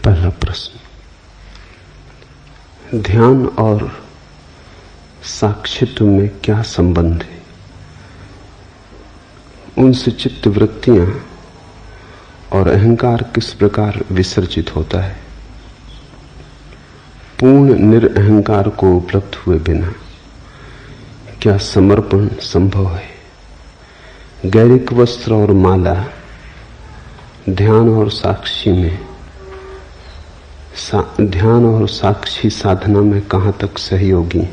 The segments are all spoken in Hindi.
पहला प्रश्न, ध्यान और साक्षित्व में क्या संबंध है? उनसे चित्त वृत्तियां और अहंकार किस प्रकार विसर्जित होता है? पूर्ण निरअहंकार को उपलब्ध हुए बिना क्या समर्पण संभव है? गैरिक वस्त्र और माला ध्यान और साक्षी में ध्यान और साक्षी साधना में कहां तक सहयोगी?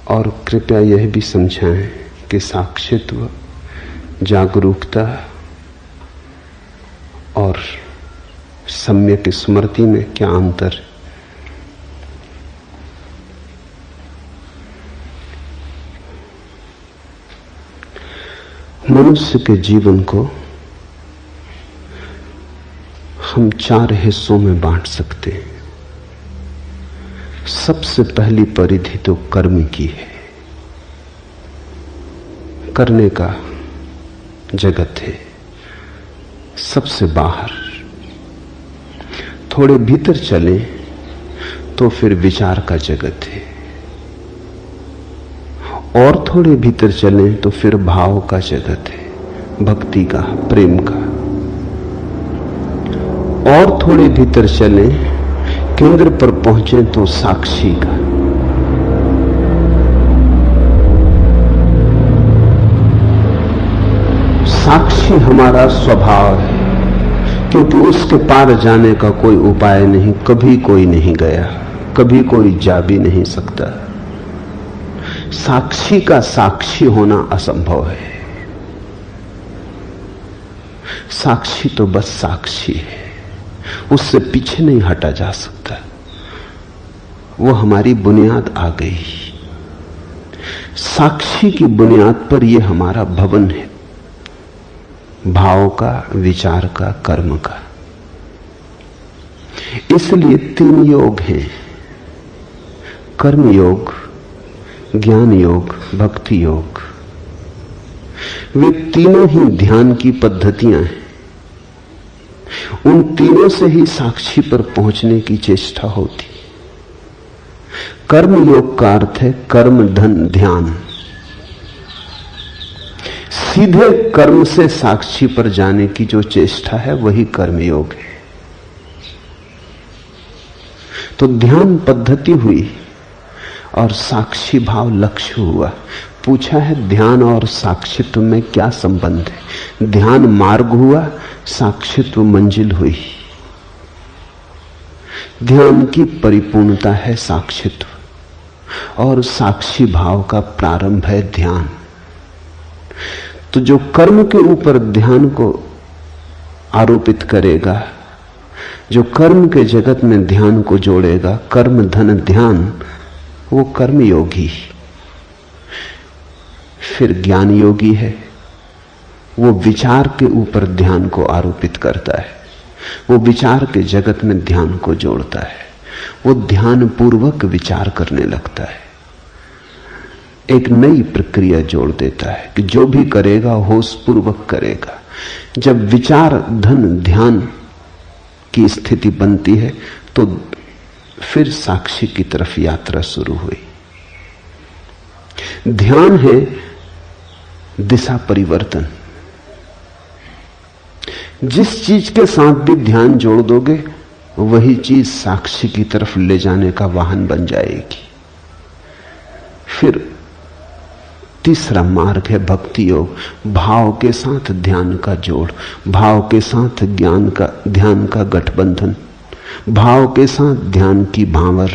और कृपया यह भी समझाएं कि साक्षित्व, जागरूकता और सम्यक स्मृति में क्या अंतर है? मनुष्य के जीवन को हम 4 हिस्सों में बांट सकते हैं। सबसे पहली परिधि तो कर्म की है। करने का जगत है। सबसे बाहर थोड़े भीतर चलें तो फिर विचार का जगत है, और थोड़े भीतर चलें तो फिर भाव का जगत है, भक्ति का, प्रेम का। और थोड़े भीतर चलें, केंद्र पर पहुंचे तो साक्षी का। साक्षी हमारा स्वभाव है, क्योंकि उसके पार जाने का कोई उपाय नहीं। कभी कोई नहीं गया, कभी कोई जा भी नहीं सकता। साक्षी का साक्षी होना असंभव है। साक्षी तो बस साक्षी है, उससे पीछे नहीं हटा जा सकता। वो हमारी बुनियाद आ गई। साक्षी की बुनियाद पर यह हमारा भवन है, भाव का, विचार का, कर्म का। इसलिए 3 योग हैं, कर्म योग, ज्ञान योग, भक्ति योग। वे तीनों ही ध्यान की पद्धतियां हैं। उन तीनों से ही साक्षी पर पहुंचने की चेष्टा होती। कर्म योग का अर्थ है कर्म धन ध्यान। सीधे कर्म से साक्षी पर जाने की जो चेष्टा है वही कर्म योग है। तो ध्यान पद्धति हुई और साक्षी भाव लक्ष्य हुआ। पूछा है ध्यान और साक्षित्व में क्या संबंध है? ध्यान मार्ग हुआ, साक्षित्व मंजिल हुई। ध्यान की परिपूर्णता है साक्षित्व, और साक्षी भाव का प्रारंभ है ध्यान। तो जो कर्म के ऊपर ध्यान को आरोपित करेगा, जो कर्म के जगत में ध्यान को जोड़ेगा, कर्म धन ध्यान, वो कर्म योगी। फिर ज्ञान योगी है, वो विचार के ऊपर ध्यान को आरोपित करता है, वो विचार के जगत में ध्यान को जोड़ता है, वो ध्यान पूर्वक विचार करने लगता है, एक नई प्रक्रिया जोड़ देता है कि जो भी करेगा होश पूर्वक करेगा। जब विचार धन ध्यान की स्थिति बनती है तो फिर साक्षी की तरफ यात्रा शुरू हुई। ध्यान है दिशा परिवर्तन। जिस चीज के साथ भी ध्यान जोड़ दोगे वही चीज साक्षी की तरफ ले जाने का वाहन बन जाएगी। फिर तीसरा मार्ग है भक्ति योग। भाव के साथ ध्यान का जोड़, भाव के साथ ज्ञान का, ध्यान का गठबंधन, भाव के साथ ध्यान की भांवर।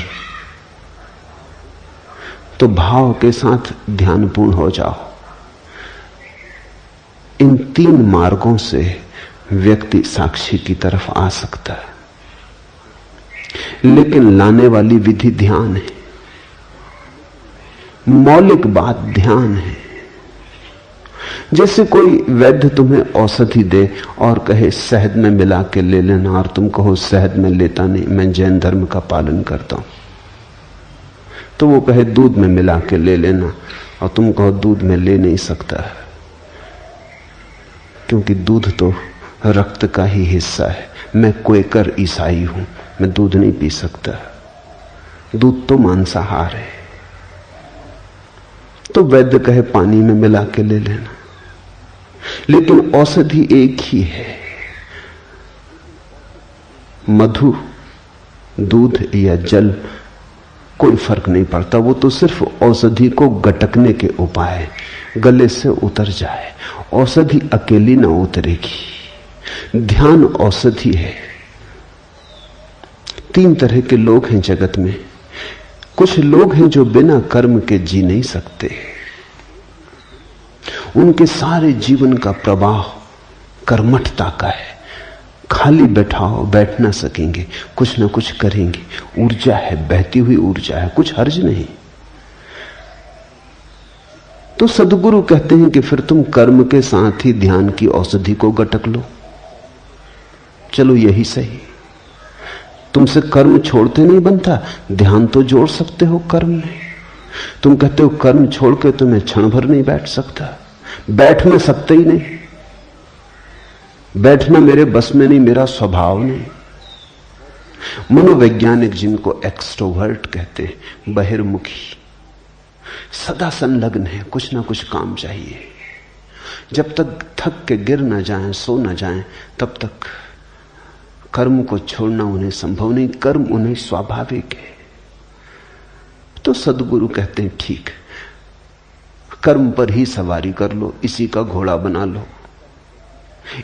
तो भाव के साथ ध्यान पूर्ण हो जाओ। इन 3 मार्गों से व्यक्ति साक्षी की तरफ आ सकता है, लेकिन लाने वाली विधि ध्यान है। मौलिक बात ध्यान है। जैसे कोई वैद्य तुम्हें औषधि दे और कहे शहद में मिला के ले लेना, और तुम कहो शहद में लेता नहीं, मैं जैन धर्म का पालन करता हूं। तो वो कहे दूध में मिला के ले लेना, और तुम कहो दूध में ले नहीं सकता, क्योंकि दूध तो रक्त का ही हिस्सा है। मैं क्वेकर ईसाई हूं, मैं दूध नहीं पी सकता, दूध तो मांसाहार है। तो वैद्य कहे पानी में मिला के ले लेना, लेकिन औषधि एक ही है। मधु, दूध या जल, कोई फर्क नहीं पड़ता, वो तो सिर्फ औषधि को गटकने के उपाय है, गले से उतर जाए। औषधि अकेली ना उतरेगी। ध्यान औषधि है। 3 तरह के लोग हैं जगत में। कुछ लोग हैं जो बिना कर्म के जी नहीं सकते, उनके सारे जीवन का प्रवाह कर्मठता का है। खाली बैठाओ, बैठ ना सकेंगे, कुछ ना कुछ करेंगे, ऊर्जा है, बहती हुई ऊर्जा है, कुछ हर्ज नहीं। तो सदगुरु कहते हैं कि फिर तुम कर्म के साथ ही ध्यान की औषधि को गटक लो। चलो यही सही, तुमसे कर्म छोड़ते नहीं बनता, ध्यान तो जोड़ सकते हो कर्म में। तुम कहते हो कर्म छोड़ के तो मैं क्षण भर नहीं बैठ सकता, बैठ मैं सकता ही नहीं, बैठना मेरे बस में नहीं, मेरा स्वभाव नहीं। मनोवैज्ञानिक जिनको एक्सट्रोवर्ट कहते हैं, बहिर्मुखी, सदा संलग्न है, कुछ ना कुछ काम चाहिए। जब तक थक के गिर ना जाएं, सो ना जाएं, तब तक कर्म को छोड़ना उन्हें संभव नहीं, कर्म उन्हें स्वाभाविक है। तो सदगुरु कहते हैं ठीक, कर्म पर ही सवारी कर लो, इसी का घोड़ा बना लो,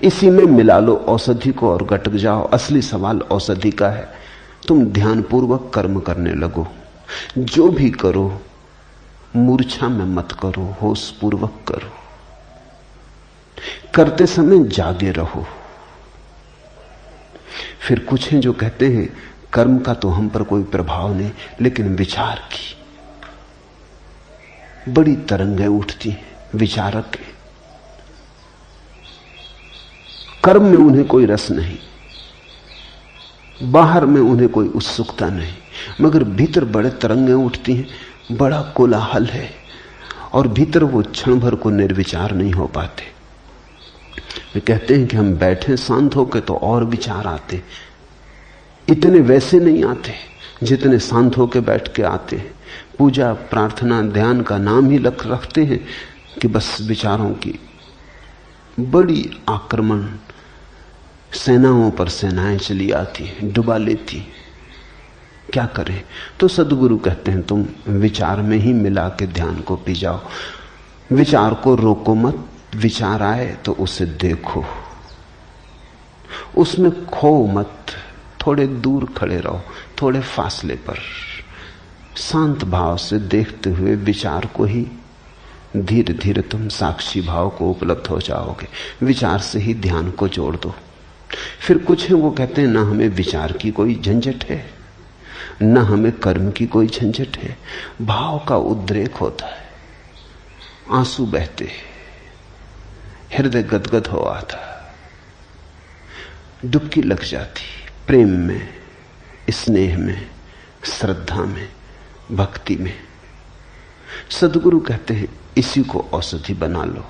इसी में मिला लो औषधि को और गटक जाओ। असली सवाल औषधि का है। तुम ध्यानपूर्वक कर्म करने लगो, जो भी करो मूर्छा में मत करो, होश पूर्वक करो। करते समय जागे रहो। फिर कुछ हैं जो कहते हैं कर्म का तो हम पर कोई प्रभाव नहीं, लेकिन विचार की बड़ी तरंगें उठती हैं। विचारक हैं, कर्म में उन्हें कोई रस नहीं, बाहर में उन्हें कोई उत्सुकता नहीं, मगर भीतर बड़े तरंगें उठती हैं, बड़ा कोलाहल है, और भीतर वो क्षण भर को निर्विचार नहीं हो पाते। वे कहते हैं कि हम बैठे शांत होकर तो और विचार आते, इतने वैसे नहीं आते जितने शांत होकर बैठ के आते हैं। पूजा, प्रार्थना, ध्यान का नाम ही रखते हैं कि बस विचारों की बड़ी आक्रमण, सेनाओं पर सेनाएं चली आती हैं, डुबा लेती। क्या करें? तो सदगुरु कहते हैं तुम विचार में ही मिला के ध्यान को पी जाओ। विचार को रोको मत, विचार आए तो उसे देखो, उसमें खो मत, थोड़े दूर खड़े रहो, थोड़े फासले पर, शांत भाव से देखते हुए विचार को ही धीरे धीरे तुम साक्षी भाव को उपलब्ध हो जाओगे। विचार से ही ध्यान को जोड़ दो। फिर कुछ है वो कहते हैं ना हमें विचार की कोई झंझट है, ना हमें कर्म की कोई झंझट है। भाव का उद्रेक होता है, आंसू बहते, हृदय गदगद हो आता, डुबकी लग जाती, प्रेम में, स्नेह में, श्रद्धा में, भक्ति में। सदगुरु कहते हैं इसी को औषधि बना लो,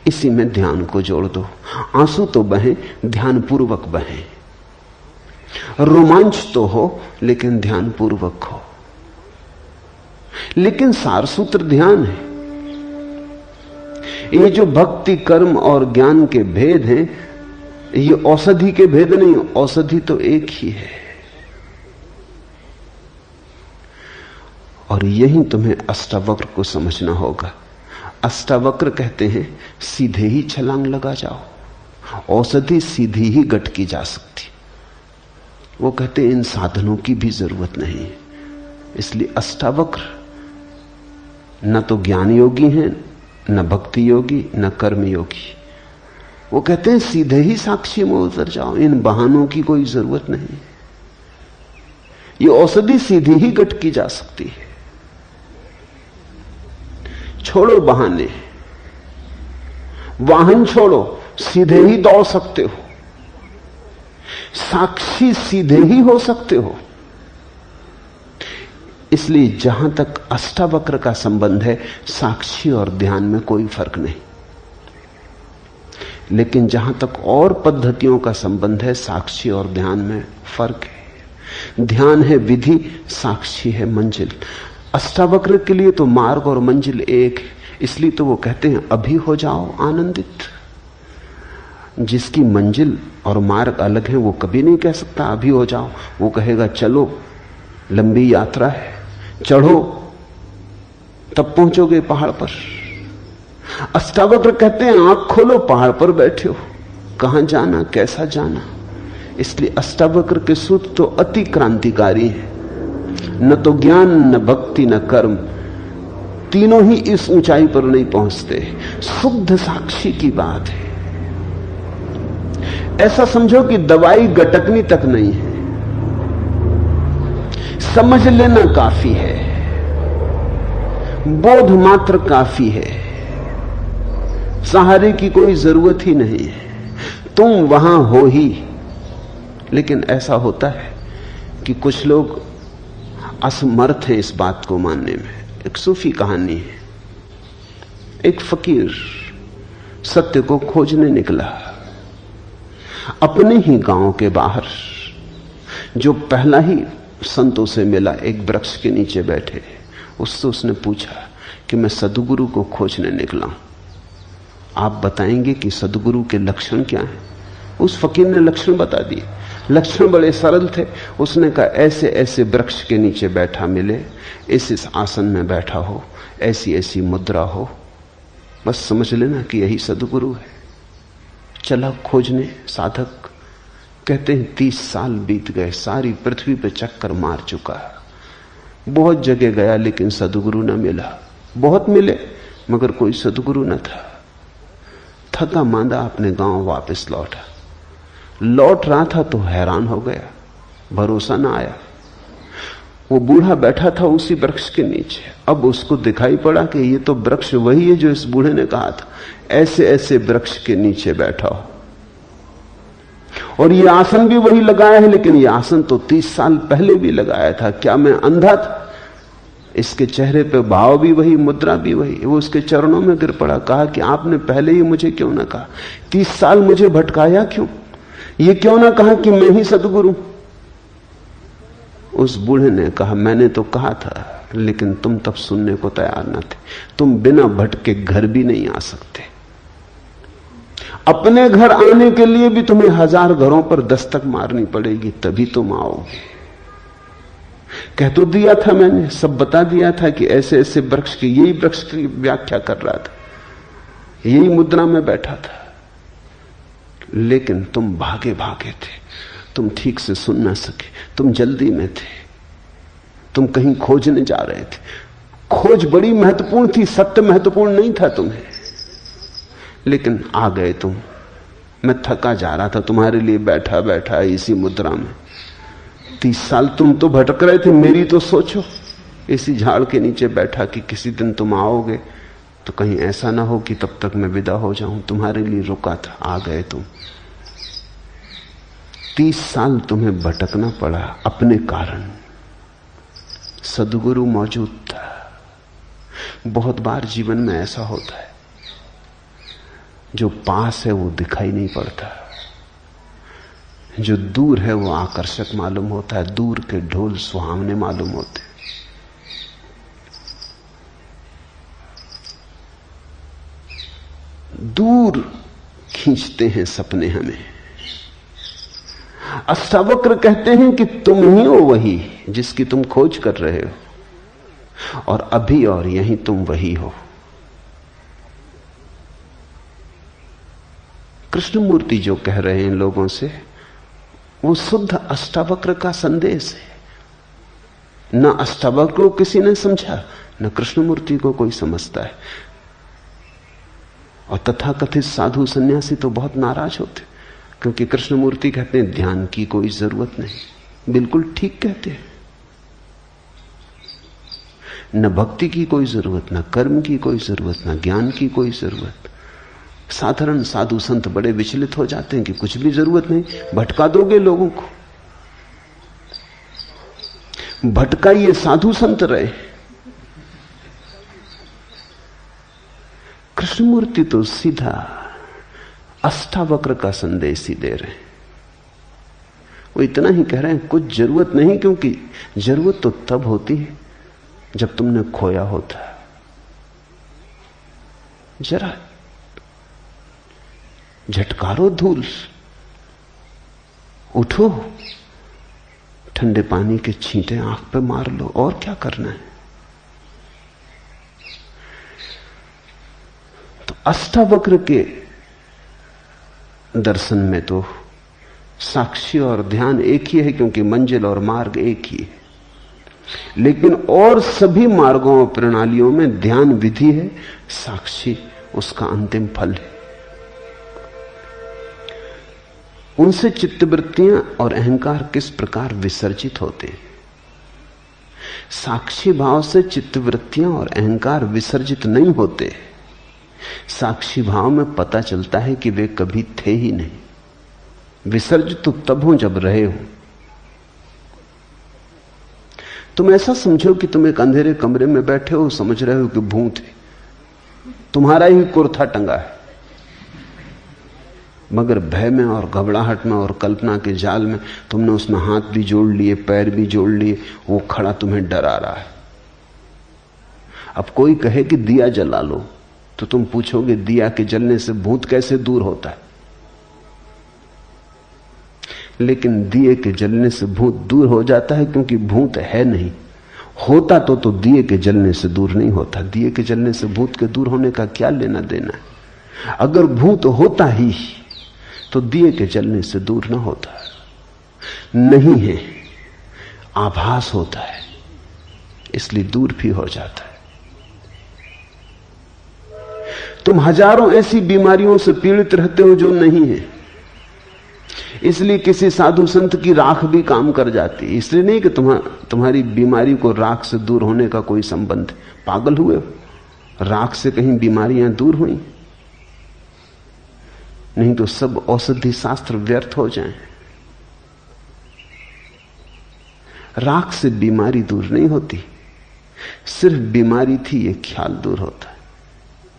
इसी में ध्यान को जोड़ दो। आंसू तो बहे, ध्यान पूर्वक बहे, रोमांच तो हो लेकिन ध्यान पूर्वक हो। लेकिन सार सूत्र ध्यान है। ये जो भक्ति, कर्म और ज्ञान के भेद हैं, ये औषधि के भेद नहीं, औषधि तो एक ही है। और यही तुम्हें अष्टावक्र को समझना होगा। अष्टावक्र कहते हैं सीधे ही छलांग लगा जाओ, औषधि सीधी ही गटकी जा सकती। वो कहते हैं इन साधनों की भी जरूरत नहीं है। इसलिए अष्टावक्र न तो ज्ञान योगी हैं, न भक्ति योगी, न कर्म योगी। वो कहते हैं सीधे ही साक्षी में उतर जाओ, इन बहानों की कोई जरूरत नहीं। ये औषधि सीधी ही गटकी जा सकती है। छोड़ो बहाने, वाहन छोड़ो, सीधे ही दौड़ सकते हो, साक्षी सीधे ही हो सकते हो। इसलिए जहां तक अष्टावक्र का संबंध है, साक्षी और ध्यान में कोई फर्क नहीं। लेकिन जहां तक और पद्धतियों का संबंध है, साक्षी और ध्यान में फर्क है। ध्यान है विधि, साक्षी है मंजिल। अष्टावक्र के लिए तो मार्ग और मंजिल एक है, इसलिए तो वो कहते हैं अभी हो जाओ आनंदित। जिसकी मंजिल और मार्ग अलग है वो कभी नहीं कह सकता अभी हो जाओ। वो कहेगा चलो, लंबी यात्रा है, चढ़ो, तब पहुंचोगे पहाड़ पर। अष्टावक्र कहते हैं आंख खोलो, पहाड़ पर बैठे हो, कहां जाना, कैसा जाना। इसलिए अष्टावक्र के सूत्र तो अति क्रांतिकारी हैं। न तो ज्ञान, न भक्ति, न कर्म, तीनों ही इस ऊंचाई पर नहीं पहुंचते। शुद्ध साक्षी की बात है। ऐसा समझो कि दवाई गटकनी तक नहीं है, समझ लेना काफी है, बोध मात्र काफी है, सहारे की कोई जरूरत ही नहीं है, तुम वहां हो ही। लेकिन ऐसा होता है कि कुछ लोग असमर्थ हैं इस बात को मानने में। एक सूफी कहानी है। एक फकीर सत्य को खोजने निकला। अपने ही गांव के बाहर जो पहला ही संतों से मिला, एक वृक्ष के नीचे बैठे, उससे उसने पूछा कि मैं सद्गुरु को खोजने निकला हूं, आप बताएंगे कि सद्गुरु के लक्षण क्या हैं? उस फकीर ने लक्षण बता दिए। लक्षण बड़े सरल थे। उसने कहा ऐसे ऐसे वृक्ष के नीचे बैठा मिले, इस आसन में बैठा हो, ऐसी ऐसी मुद्रा हो, बस समझ लेना कि यही सद्गुरु है। चला खोजने। साधक कहते हैं 30 साल बीत गए, सारी पृथ्वी पे चक्कर मार चुका, बहुत जगह गया लेकिन सद्गुरु न मिला। बहुत मिले मगर कोई सद्गुरु न था। थका मांदा अपने गांव वापस लौटा। लौट रहा था तो हैरान हो गया, भरोसा ना आया। वो बूढ़ा बैठा था उसी वृक्ष के नीचे। अब उसको दिखाई पड़ा कि ये तो वृक्ष वही है जो इस बूढ़े ने कहा था, ऐसे ऐसे वृक्ष के नीचे बैठा हो, और ये आसन भी वही लगाया है, लेकिन ये आसन तो 30 साल पहले भी लगाया था। क्या मैं अंधा था? इसके चेहरे पे भाव भी वही, मुद्रा भी वही। वो उसके चरणों में गिर पड़ा, कहा कि आपने पहले ही मुझे क्यों ना कहा? 30 साल मुझे भटकाया क्यों? ये क्यों ना कहा कि मैं ही सद्गुरु? उस बूढ़े ने कहा मैंने तो कहा था, लेकिन तुम तब सुनने को तैयार न थे। तुम बिना भटके घर भी नहीं आ सकते। अपने घर आने के लिए भी तुम्हें 1000 घरों पर दस्तक मारनी पड़ेगी, तभी तुम आओगे। कह तो दिया था मैंने, सब बता दिया था कि ऐसे ऐसे वृक्ष की, यही वृक्ष की व्याख्या कर रहा था, यही मुद्रा में बैठा था, लेकिन तुम भागे भागे थे, तुम ठीक से सुन ना सके, तुम जल्दी में थे, तुम कहीं खोजने जा रहे थे। खोज बड़ी महत्वपूर्ण थी, सत्य महत्वपूर्ण नहीं था तुम्हें, लेकिन आ गए तुम। मैं थका जा रहा था, तुम्हारे लिए बैठा बैठा इसी मुद्रा में। 30 साल तुम तो भटक रहे थे, मेरी तो सोचो। इसी झाड़ के नीचे बैठा कि किसी दिन तुम आओगे तो कहीं ऐसा ना हो कि तब तक मैं विदा हो जाऊं। तुम्हारे लिए रुका था, आ गए तुम। 30 साल तुम्हें भटकना पड़ा अपने कारण। सद्गुरु मौजूद था। बहुत बार जीवन में ऐसा होता है, जो पास है वो दिखाई नहीं पड़ता, जो दूर है वो आकर्षक मालूम होता है। दूर के ढोल सुहावने मालूम होते हैं। दूर खींचते हैं सपने हमें। अष्टावक्र कहते हैं कि तुम ही हो वही जिसकी तुम खोज कर रहे हो, और अभी और यहीं तुम वही हो। कृष्णमूर्ति जो कह रहे हैं लोगों से, वो शुद्ध अष्टावक्र का संदेश है। न अष्टावक्र को किसी ने समझा, न कृष्णमूर्ति को कोई समझता है। और तथाकथित साधु सन्यासी तो बहुत नाराज होते, क्योंकि कृष्णमूर्ति कहते हैं ध्यान की कोई जरूरत नहीं। बिल्कुल ठीक कहते हैं। न भक्ति की कोई जरूरत, न कर्म की कोई जरूरत, न ज्ञान की कोई जरूरत। साधारण साधु संत बड़े विचलित हो जाते हैं कि कुछ भी जरूरत नहीं, भटका दोगे लोगों को। भटकाइए, साधु संत रहे। कृष्णमूर्ति तो सीधा अष्टावक्र का संदेश ही दे रहे हैं। वो इतना ही कह रहे हैं कुछ जरूरत नहीं, क्योंकि जरूरत तो तब होती है जब तुमने खोया होता है। जरा झटकारो धूल, उठो, ठंडे पानी के छींटे आंख पे मार लो, और क्या करना है। तो अष्टावक्र के दर्शन में तो साक्षी और ध्यान एक ही है, क्योंकि मंजिल और मार्ग एक ही है। लेकिन और सभी मार्गों और प्रणालियों में ध्यान विधि है, साक्षी उसका अंतिम फल है। उनसे चित्तवृत्तियां और अहंकार किस प्रकार विसर्जित होते हैं। साक्षी भाव से चित्तवृत्तियां और अहंकार विसर्जित नहीं होते। साक्षी भाव में पता चलता है कि वे कभी थे ही नहीं। विसर्जित तो तब हो जब रहे हो। तुम ऐसा समझो कि तुम एक अंधेरे कमरे में बैठे हो, समझ रहे हो कि भूत है, तुम्हारा ही कुर्ता टंगा है, मगर भय में और घबराहट में और कल्पना के जाल में तुमने उसमें हाथ भी जोड़ लिए, पैर भी जोड़ लिए, वो खड़ा तुम्हें डरा रहा है। अब कोई कहे कि दिया जला लो, तो तुम पूछोगे दिया के जलने से भूत कैसे दूर होता है। लेकिन दिए के जलने से भूत दूर हो जाता है, क्योंकि भूत है नहीं। होता तो दिए के जलने से दूर नहीं होता। दिए के जलने से भूत के दूर होने का क्या लेना देना है। अगर भूत होता ही तो दिए के जलने से दूर ना होता। नहीं है, आभास होता है, इसलिए दूर भी हो जाता है। तुम हजारों ऐसी बीमारियों से पीड़ित रहते हो जो नहीं है, इसलिए किसी साधु संत की राख भी काम कर जाती है। इसलिए नहीं कि तुम्हारी बीमारी को राख से दूर होने का कोई संबंध है। पागल हुए हो? राख से कहीं बीमारियां दूर हुई? नहीं तो सब औषधि शास्त्र व्यर्थ हो जाएं। राख से बीमारी दूर नहीं होती, सिर्फ बीमारी थी ये ख्याल दूर होता है।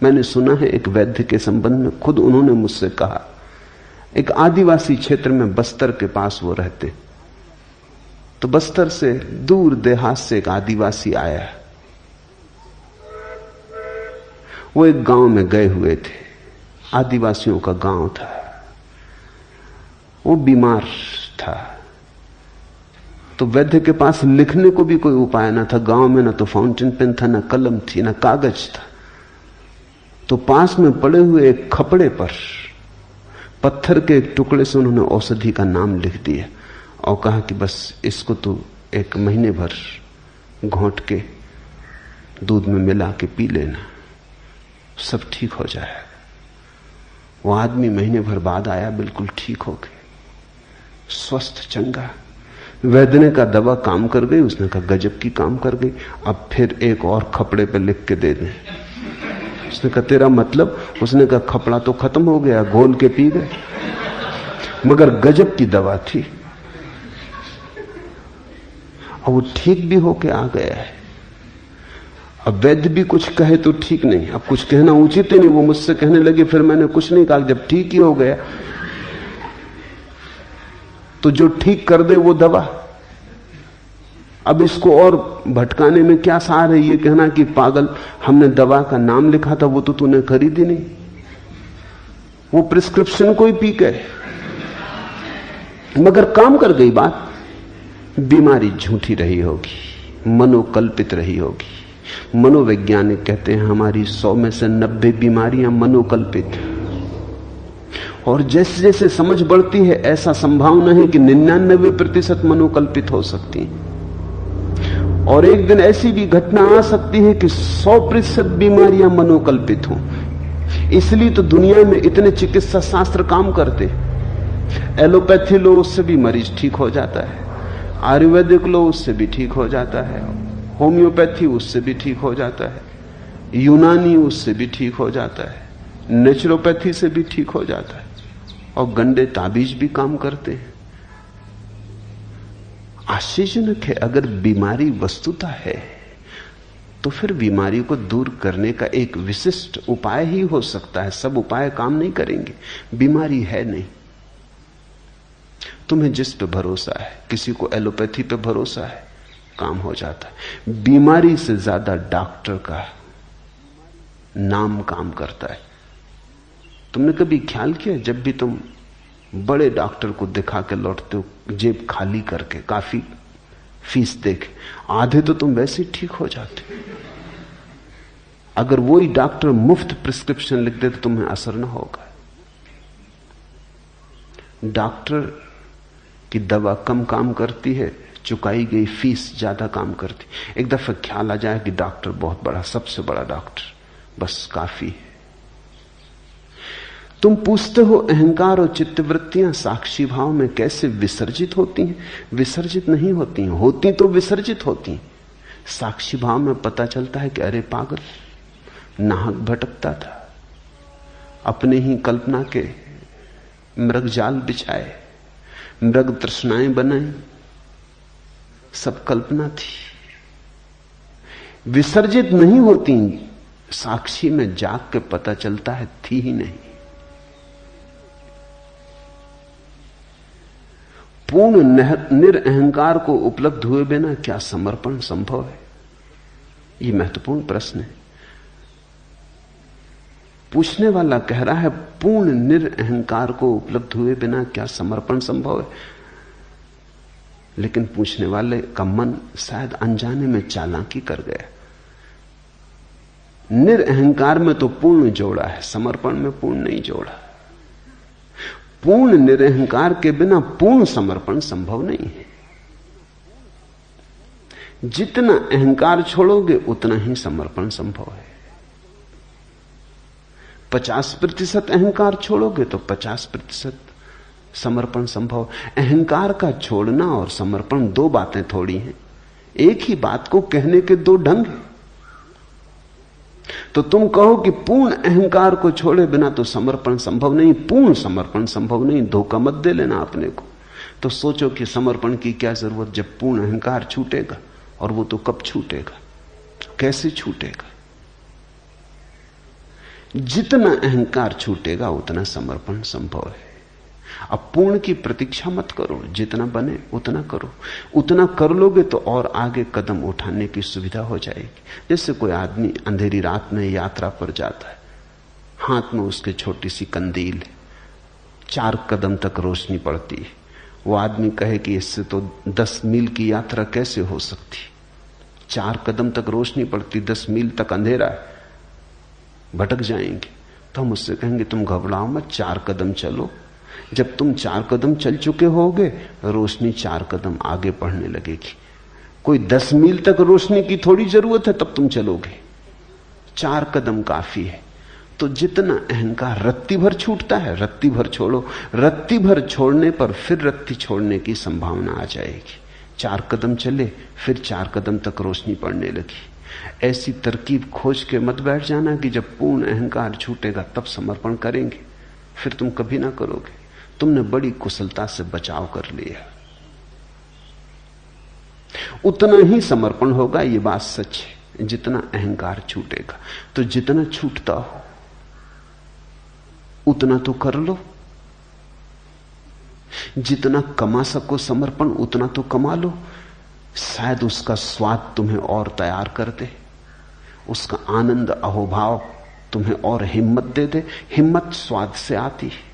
मैंने सुना है एक वैद्य के संबंध में, खुद उन्होंने मुझसे कहा, एक आदिवासी क्षेत्र में बस्तर के पास वो रहते, तो बस्तर से दूर देहात से एक आदिवासी आया। वो एक गांव में गए हुए थे, आदिवासियों का गांव था। वो बीमार था, तो वैद्य के पास लिखने को भी कोई उपाय ना था। गांव में ना तो फाउंटेन पेन था, ना कलम थी, ना कागज था। तो पास में पड़े हुए एक खपड़े पर पत्थर के एक टुकड़े से उन्होंने औषधि का नाम लिख दिया और कहा कि बस इसको तो 1 महीने भर घोंट के दूध में मिला के पी लेना, सब ठीक हो जाएगा। वो आदमी महीने भर बाद आया, बिल्कुल ठीक हो गए, स्वस्थ चंगा। वैद्य ने कहा दवा काम कर गई? उसने कहा गजब की काम कर गई, अब फिर एक और खपड़े पे लिख के दे दें। उसने कहा तेरा मतलब? उसने कहा खपड़ा तो खत्म हो गया, घोल के पी गए, मगर गजब की दवा थी और वो ठीक भी होके आ गया है। अब वैद्य भी कुछ कहे तो ठीक नहीं, अब कुछ कहना उचित ही नहीं। वो मुझसे कहने लगे, फिर मैंने कुछ नहीं कहा, जब ठीक ही हो गया तो जो ठीक कर दे वो दवा। अब इसको और भटकाने में क्या सार है? ये कहना कि पागल, हमने दवा का नाम लिखा था, वो तो तूने खरीदी नहीं, वो प्रिस्क्रिप्शन को ही पी गए, मगर काम कर गई बात। बीमारी झूठी रही होगी, मनोकल्पित रही होगी। मनोवैज्ञानिक कहते हैं हमारी 100 में से 90 बीमारियां मनोकल्पित। और जैसे जैसे समझ बढ़ती है, ऐसा संभावना है कि 99% मनोकल्पित हो सकती है। और एक दिन ऐसी भी घटना आ सकती है कि 100% बीमारियां मनोकल्पित हों। इसलिए तो दुनिया में इतने चिकित्सा शास्त्र काम करते। एलोपैथी लो, उससे भी मरीज ठीक हो जाता है। आयुर्वेदिक लो, उससे भी ठीक हो जाता है। होम्योपैथी, उससे भी ठीक हो जाता है। यूनानी, उससे भी ठीक हो जाता है। नेचुरोपैथी से भी ठीक हो जाता है। और गंदे ताबीज भी काम करते हैं। आश्चर्यजनक है, अगर बीमारी वस्तुता है तो फिर बीमारी को दूर करने का एक विशिष्ट उपाय ही हो सकता है। सब उपाय काम नहीं करेंगे, बीमारी है नहीं। तुम्हें जिस पे भरोसा है, किसी को एलोपैथी पे भरोसा है, काम हो जाता है। बीमारी से ज्यादा डॉक्टर का नाम काम करता है। तुमने कभी ख्याल किया, जब भी तुम बड़े डॉक्टर को दिखा के लौटते हो जेब खाली करके, काफी फीस देके, आधे तो तुम वैसे ही ठीक हो जाते। अगर वही डॉक्टर मुफ्त प्रिस्क्रिप्शन लिख दे तो तुम्हें असर ना होगा। डॉक्टर की दवा कम काम करती है, चुकाई गई फीस ज्यादा काम करती। एक दफा ख्याल आ जाए कि डॉक्टर बहुत बड़ा, सबसे बड़ा डॉक्टर, बस काफी है। तुम पूछते हो अहंकार और चित्तवृत्तियां साक्षी भाव में कैसे विसर्जित होती हैं? विसर्जित नहीं होती हैं, होती तो विसर्जित होती हैं। साक्षी भाव में पता चलता है कि अरे पागल, नाहक भटकता था, अपने ही कल्पना के मृग जाल बिछाए, मृग तृष्णाएं बनाई, सब कल्पना थी। विसर्जित नहीं होती, साक्षी में जाग के पता चलता है थी ही नहीं। पूर्ण निरअहंकार को उपलब्ध हुए बिना क्या समर्पण संभव है? यह महत्वपूर्ण प्रश्न है। पूछने वाला कह रहा है पूर्ण निरअहंकार को उपलब्ध हुए बिना क्या समर्पण संभव है? लेकिन पूछने वाले का मन शायद अनजाने में चालाकी कर गया। निरअहंकार में तो पूर्ण जोड़ा है, समर्पण में पूर्ण नहीं जोड़ा। पूर्ण निरअहंकार के बिना पूर्ण समर्पण संभव नहीं है। जितना अहंकार छोड़ोगे उतना ही समर्पण संभव है। 50% अहंकार छोड़ोगे तो 50% समर्पण संभव। अहंकार का छोड़ना और समर्पण दो बातें थोड़ी हैं। एक ही बात को कहने के दो ढंग हैं। तो तुम कहो कि पूर्ण अहंकार को छोड़े बिना तो समर्पण संभव नहीं, पूर्ण समर्पण संभव नहीं, धोखा मत दे लेना अपने को। तो सोचो कि समर्पण की क्या जरूरत जब पूर्ण अहंकार छूटेगा, और वो तो कब छूटेगा, कैसे छूटेगा? जितना अहंकार छूटेगा उतना समर्पण संभव है। अब पूर्ण की प्रतीक्षा मत करो, जितना बने उतना करो। उतना कर लोगे तो और आगे कदम उठाने की सुविधा हो जाएगी। जैसे कोई आदमी अंधेरी रात में यात्रा पर जाता है, हाथ में उसके छोटी सी कंदील है, 4 कदम तक रोशनी पड़ती है। वो आदमी कहे कि इससे तो 10 मील की यात्रा कैसे हो सकती? 4 कदम तक रोशनी पड़ती, 10 मील तक अंधेरा है, भटक जाएंगे। तो हम उससे कहेंगे तुम घबराओ मत, 4 कदम चलो। जब तुम 4 कदम चल चुके होगे, रोशनी 4 कदम आगे बढ़ने लगेगी। कोई 10 मील तक रोशनी की थोड़ी जरूरत है, तब तुम चलोगे। 4 कदम काफी है। तो जितना अहंकार रत्ती भर छूटता है, रत्ती भर छोड़ो। रत्ती भर छोड़ने पर फिर रत्ती छोड़ने की संभावना आ जाएगी। 4 कदम चले, फिर 4 कदम तक रोशनी पड़ने लगी। ऐसी तरकीब खोज के मत बैठ जाना कि जब पूर्ण अहंकार छूटेगा तब समर्पण करेंगे, फिर तुम कभी ना करोगे। तुमने बड़ी कुशलता से बचाव कर लिया। उतना ही समर्पण होगा, ये बात सच है, जितना अहंकार छूटेगा। तो जितना छूटता हो उतना तो कर लो। जितना कमा सको समर्पण उतना तो कमा लो। शायद उसका स्वाद तुम्हें और तैयार कर दे, उसका आनंद अहोभाव तुम्हें और हिम्मत दे दे। हिम्मत स्वाद से आती है।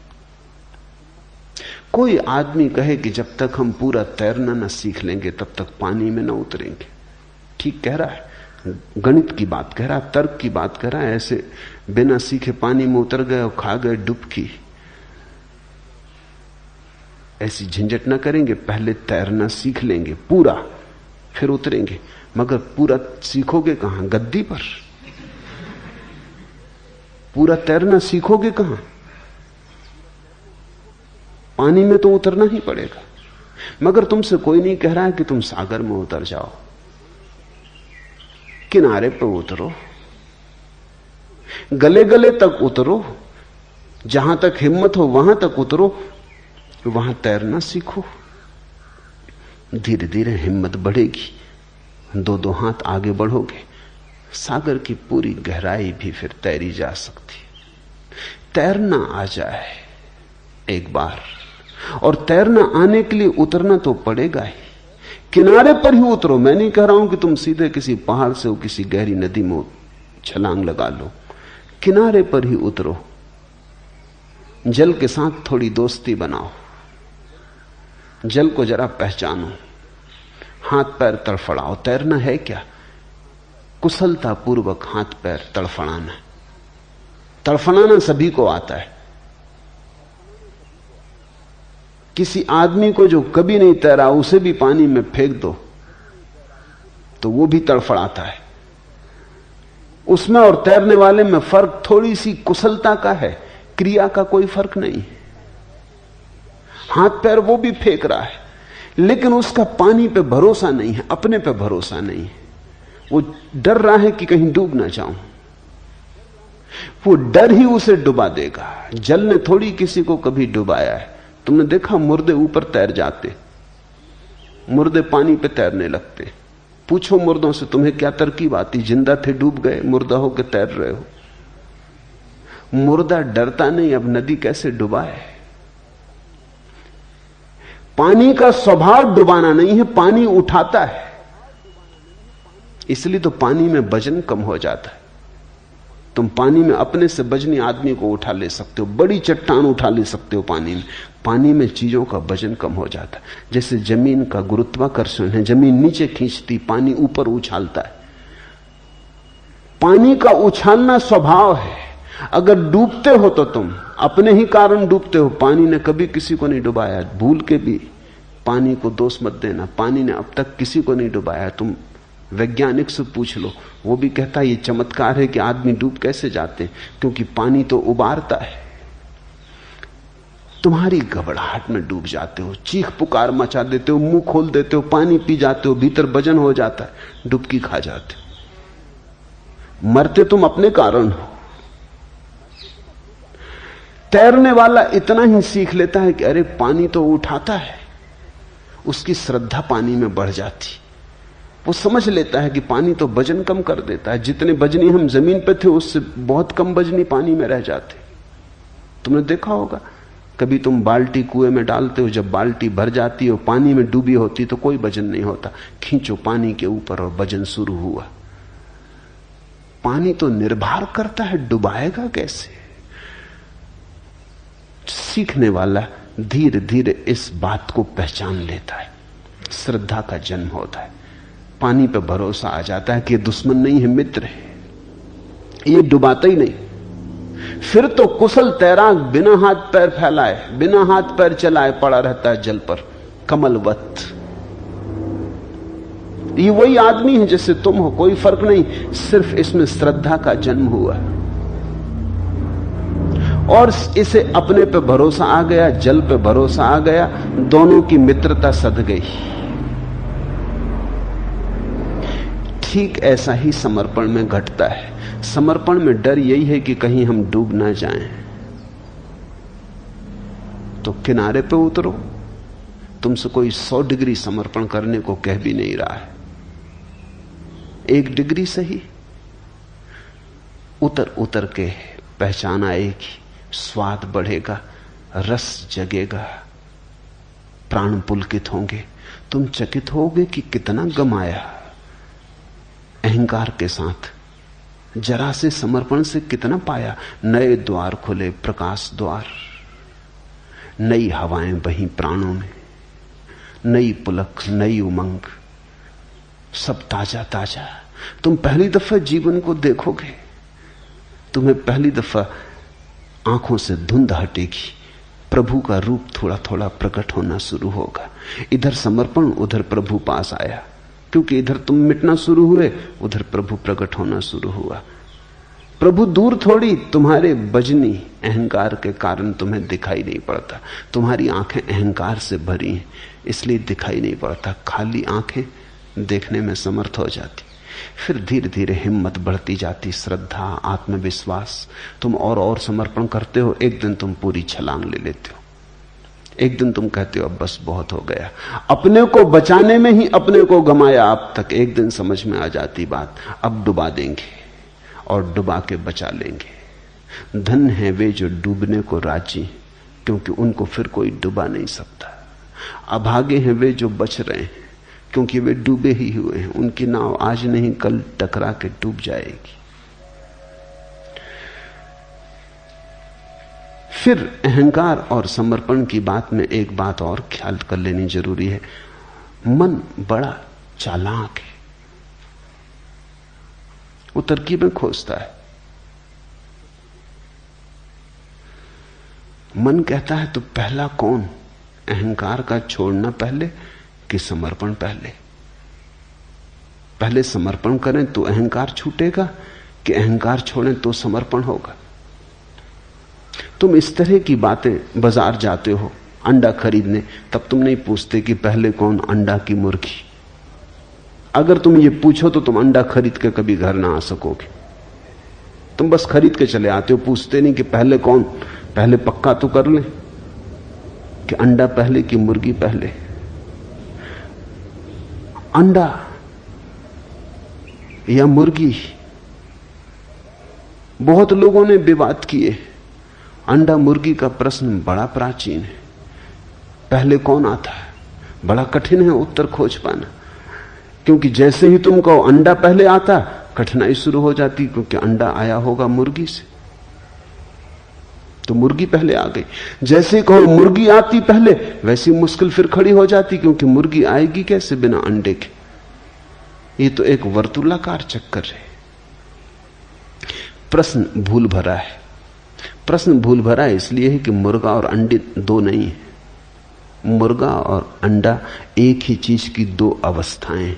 कोई आदमी कहे कि जब तक हम पूरा तैरना न सीख लेंगे तब तक पानी में न उतरेंगे। ठीक कह रहा है, गणित की बात कह रहा है, तर्क की बात कह रहा है। ऐसे बिना सीखे पानी में उतर गए और खा गए डुबकी, ऐसी झंझट न करेंगे। पहले तैरना सीख लेंगे पूरा, फिर उतरेंगे। मगर पूरा सीखोगे कहां? गद्दी पर। पूरा तैरना सीखोगे कहां? पानी में तो उतरना ही पड़ेगा। मगर तुमसे कोई नहीं कह रहा है कि तुम सागर में उतर जाओ, किनारे पर उतरो, गले गले तक उतरो, जहां तक हिम्मत हो वहां तक उतरो, वहां तैरना सीखो। धीरे धीरे हिम्मत बढ़ेगी, 2-2 हाथ आगे बढ़ोगे, सागर की पूरी गहराई भी फिर तैरी जा सकती। तैरना आ जाए एक बार, और तैरना आने के लिए उतरना तो पड़ेगा ही। किनारे पर ही उतरो। मैं नहीं कह रहा हूं कि तुम सीधे किसी पहाड़ से किसी गहरी नदी में छलांग लगा लो। किनारे पर ही उतरो। जल के साथ थोड़ी दोस्ती बनाओ, जल को जरा पहचानो, हाथ पैर तड़फड़ाओ। तैरना है क्या? कुशलता पूर्वक हाथ पैर तड़फड़ाना। तड़फड़ाना सभी को आता है। किसी आदमी को जो कभी नहीं तैरा उसे भी पानी में फेंक दो तो वो भी तड़फड़ाता है। उसमें और तैरने वाले में फर्क थोड़ी सी कुशलता का है, क्रिया का कोई फर्क नहीं। हाथ पैर वो भी फेंक रहा है, लेकिन उसका पानी पे भरोसा नहीं है, अपने पे भरोसा नहीं है। वो डर रहा है कि कहीं डूब ना जाऊं। वो डर ही उसे डुबा देगा। जल ने थोड़ी किसी को कभी डुबाया है। तुमने देखा मुर्दे ऊपर तैर जाते, मुर्दे पानी पे तैरने लगते। पूछो मुर्दों से तुम्हें क्या तरकीब आती? जिंदा थे डूब गए, मुर्दा होकर तैर रहे हो। मुर्दा डरता नहीं, अब नदी कैसे डुबाए। पानी का स्वभाव डुबाना नहीं है, पानी उठाता है। इसलिए तो पानी में वजन कम हो जाता है। तुम पानी में अपने से वजनी आदमी को उठा ले सकते हो, बड़ी चट्टान उठा ले सकते हो पानी में। पानी में चीजों का वजन कम हो जाता है। जैसे जमीन का गुरुत्वाकर्षण है, जमीन नीचे खींचती, पानी ऊपर उछालता है। पानी का उछालना स्वभाव है। अगर डूबते हो तो तुम अपने ही कारण डूबते हो। पानी ने कभी किसी को नहीं डुबाया। भूल के भी पानी को दोष मत देना, पानी ने अब तक किसी को नहीं डुबाया। तुम वैज्ञानिक से पूछ लो, वो भी कहता है ये चमत्कार है कि आदमी डूब कैसे जाते हैं, क्योंकि पानी तो उबारता है। तुम्हारी घबराहट में डूब जाते हो, चीख पुकार मचा देते हो, मुंह खोल देते हो, पानी पी जाते हो, भीतर वजन हो जाता है, डुबकी खा जाते हो। मरते तुम अपने कारण हो। तैरने वाला इतना ही सीख लेता है कि अरे पानी तो उठाता है, उसकी श्रद्धा पानी में बढ़ जाती। वो समझ लेता है कि पानी तो वजन कम कर देता है। जितने वजनी हम जमीन पे थे उससे बहुत कम वजनी पानी में रह जाते। तुमने देखा होगा, कभी तुम बाल्टी कुएं में डालते हो, जब बाल्टी भर जाती है, पानी में डूबी होती तो कोई वजन नहीं होता। खींचो पानी के ऊपर और वजन शुरू हुआ। पानी तो निर्भर करता है, डुबाएगा कैसे। सीखने वाला धीरे धीरे इस बात को पहचान लेता है, श्रद्धा का जन्म होता है। पानी पर भरोसा आ जाता है कि ये दुश्मन नहीं है, मित्र है, ये डुबाता ही नहीं। फिर तो कुशल तैराक बिना हाथ पैर फैलाए, बिना हाथ पैर चलाए पड़ा रहता है जल पर, कमलवत। ये वही आदमी है जैसे तुम हो, कोई फर्क नहीं। सिर्फ इसमें श्रद्धा का जन्म हुआ और इसे अपने पे भरोसा आ गया, जल पे भरोसा आ गया, दोनों की मित्रता सध गई। ठीक ऐसा ही समर्पण में घटता है। समर्पण में डर यही है कि कहीं हम डूब ना जाएं। तो किनारे पे उतरो। तुमसे कोई 100 डिग्री समर्पण करने को कह भी नहीं रहा है। 1 डिग्री सही, उतर उतर के पहचान आएगी, स्वाद बढ़ेगा, रस जगेगा, प्राण पुलकित होंगे। तुम चकित होगे कि कितना गमाया। अहंकार के साथ जरा से समर्पण से कितना पाया। नए द्वार खुले, प्रकाश द्वार, नई हवाएं बही प्राणों में, नई पुलक, नई उमंग, सब ताजा ताजा। तुम पहली दफा जीवन को देखोगे, तुम्हें पहली दफा आंखों से धुंध हटेगी, प्रभु का रूप थोड़ा थोड़ा प्रकट होना शुरू होगा। इधर समर्पण, उधर प्रभु पास आया, क्योंकि इधर तुम मिटना शुरू हुए, उधर प्रभु प्रकट होना शुरू हुआ। प्रभु दूर थोड़ी, तुम्हारे बजनी अहंकार के कारण तुम्हें दिखाई नहीं पड़ता। तुम्हारी आंखें अहंकार से भरी हैं, इसलिए दिखाई नहीं पड़ता। खाली आंखें देखने में समर्थ हो जाती। फिर धीरे धीरे हिम्मत बढ़ती जाती, श्रद्धा, आत्मविश्वास। तुम और समर्पण करते हो, एक दिन तुम पूरी छलांग ले लेते हो। एक दिन तुम कहते हो अब बस बहुत हो गया। अपने को बचाने में ही अपने को गमाया अब तक। एक दिन समझ में आ जाती बात, अब डुबा देंगे और डुबा के बचा लेंगे। धन है वे जो डूबने को राजी, क्योंकि उनको फिर कोई डुबा नहीं सकता। अभागे हैं वे जो बच रहे हैं, क्योंकि वे डूबे ही हुए हैं। उनकी नाव आज नहीं कल टकरा के डूब जाएगी। फिर अहंकार और समर्पण की बात में एक बात और ख्याल कर लेनी जरूरी है। मन बड़ा चालाक है, वो तरकीबें खोजता है। मन कहता है तो पहला कौन, अहंकार का छोड़ना पहले कि समर्पण पहले? पहले समर्पण करें तो अहंकार छूटेगा कि अहंकार छोड़ें तो समर्पण होगा? तुम इस तरह की बातें, बाजार जाते हो अंडा खरीदने, तब तुम नहीं पूछते कि पहले कौन, अंडा की मुर्गी। अगर तुम ये पूछो तो तुम अंडा खरीद के कभी घर ना आ सकोगे। तुम बस खरीद के चले आते हो, पूछते नहीं कि पहले कौन। पहले पक्का तो कर ले कि अंडा पहले कि मुर्गी पहले। अंडा या मुर्गी, बहुत लोगों ने विवाद किए। अंडा मुर्गी का प्रश्न बड़ा प्राचीन है। पहले कौन आता है, बड़ा कठिन है उत्तर खोज पाना। क्योंकि जैसे ही तुम कहो अंडा पहले आता, कठिनाई शुरू हो जाती, क्योंकि अंडा आया होगा मुर्गी से, तो मुर्गी पहले आ गई। जैसे ही कहो मुर्गी आती पहले, वैसी मुश्किल फिर खड़ी हो जाती, क्योंकि मुर्गी आएगी कैसे बिना अंडे के? ये तो एक वर्तुलाकार चक्कर है। प्रश्न भूल भरा है। प्रश्न भूल भरा इसलिए है कि मुर्गा और अंडे दो नहीं है। मुर्गा और अंडा एक ही चीज की दो अवस्थाएं।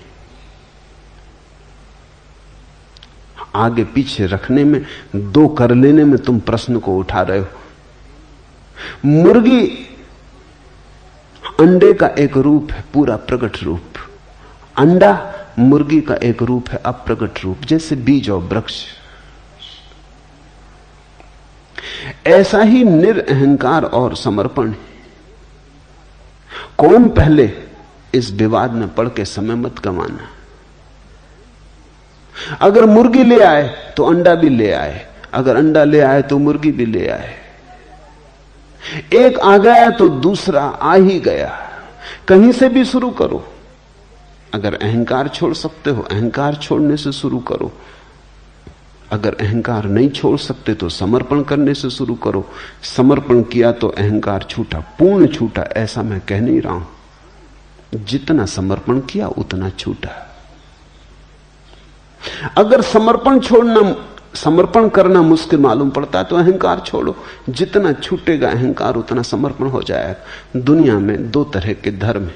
आगे पीछे रखने में, दो कर लेने में तुम प्रश्न को उठा रहे हो। मुर्गी अंडे का एक रूप है, पूरा प्रकट रूप। अंडा मुर्गी का एक रूप है, अप्रकट रूप, जैसे बीज और वृक्ष। ऐसा ही निरअहंकार और समर्पण है। कौन पहले, इस विवाद में पड़ के समय मत गंवाना। अगर मुर्गी ले आए तो अंडा भी ले आए, अगर अंडा ले आए तो मुर्गी भी ले आए। एक आ गया तो दूसरा आ ही गया। कहीं से भी शुरू करो। अगर अहंकार छोड़ सकते हो, अहंकार छोड़ने से शुरू करो। अगर अहंकार नहीं छोड़ सकते तो समर्पण करने से शुरू करो। समर्पण किया तो अहंकार छूटा, पूर्ण छूटा, ऐसा मैं कह नहीं रहा हूं। जितना समर्पण किया उतना छूटा। अगर समर्पण करना मुश्किल मालूम पड़ता है तो अहंकार छोड़ो। जितना छूटेगा अहंकार उतना समर्पण हो जाएगा। दुनिया में दो तरह के धर्म हैं,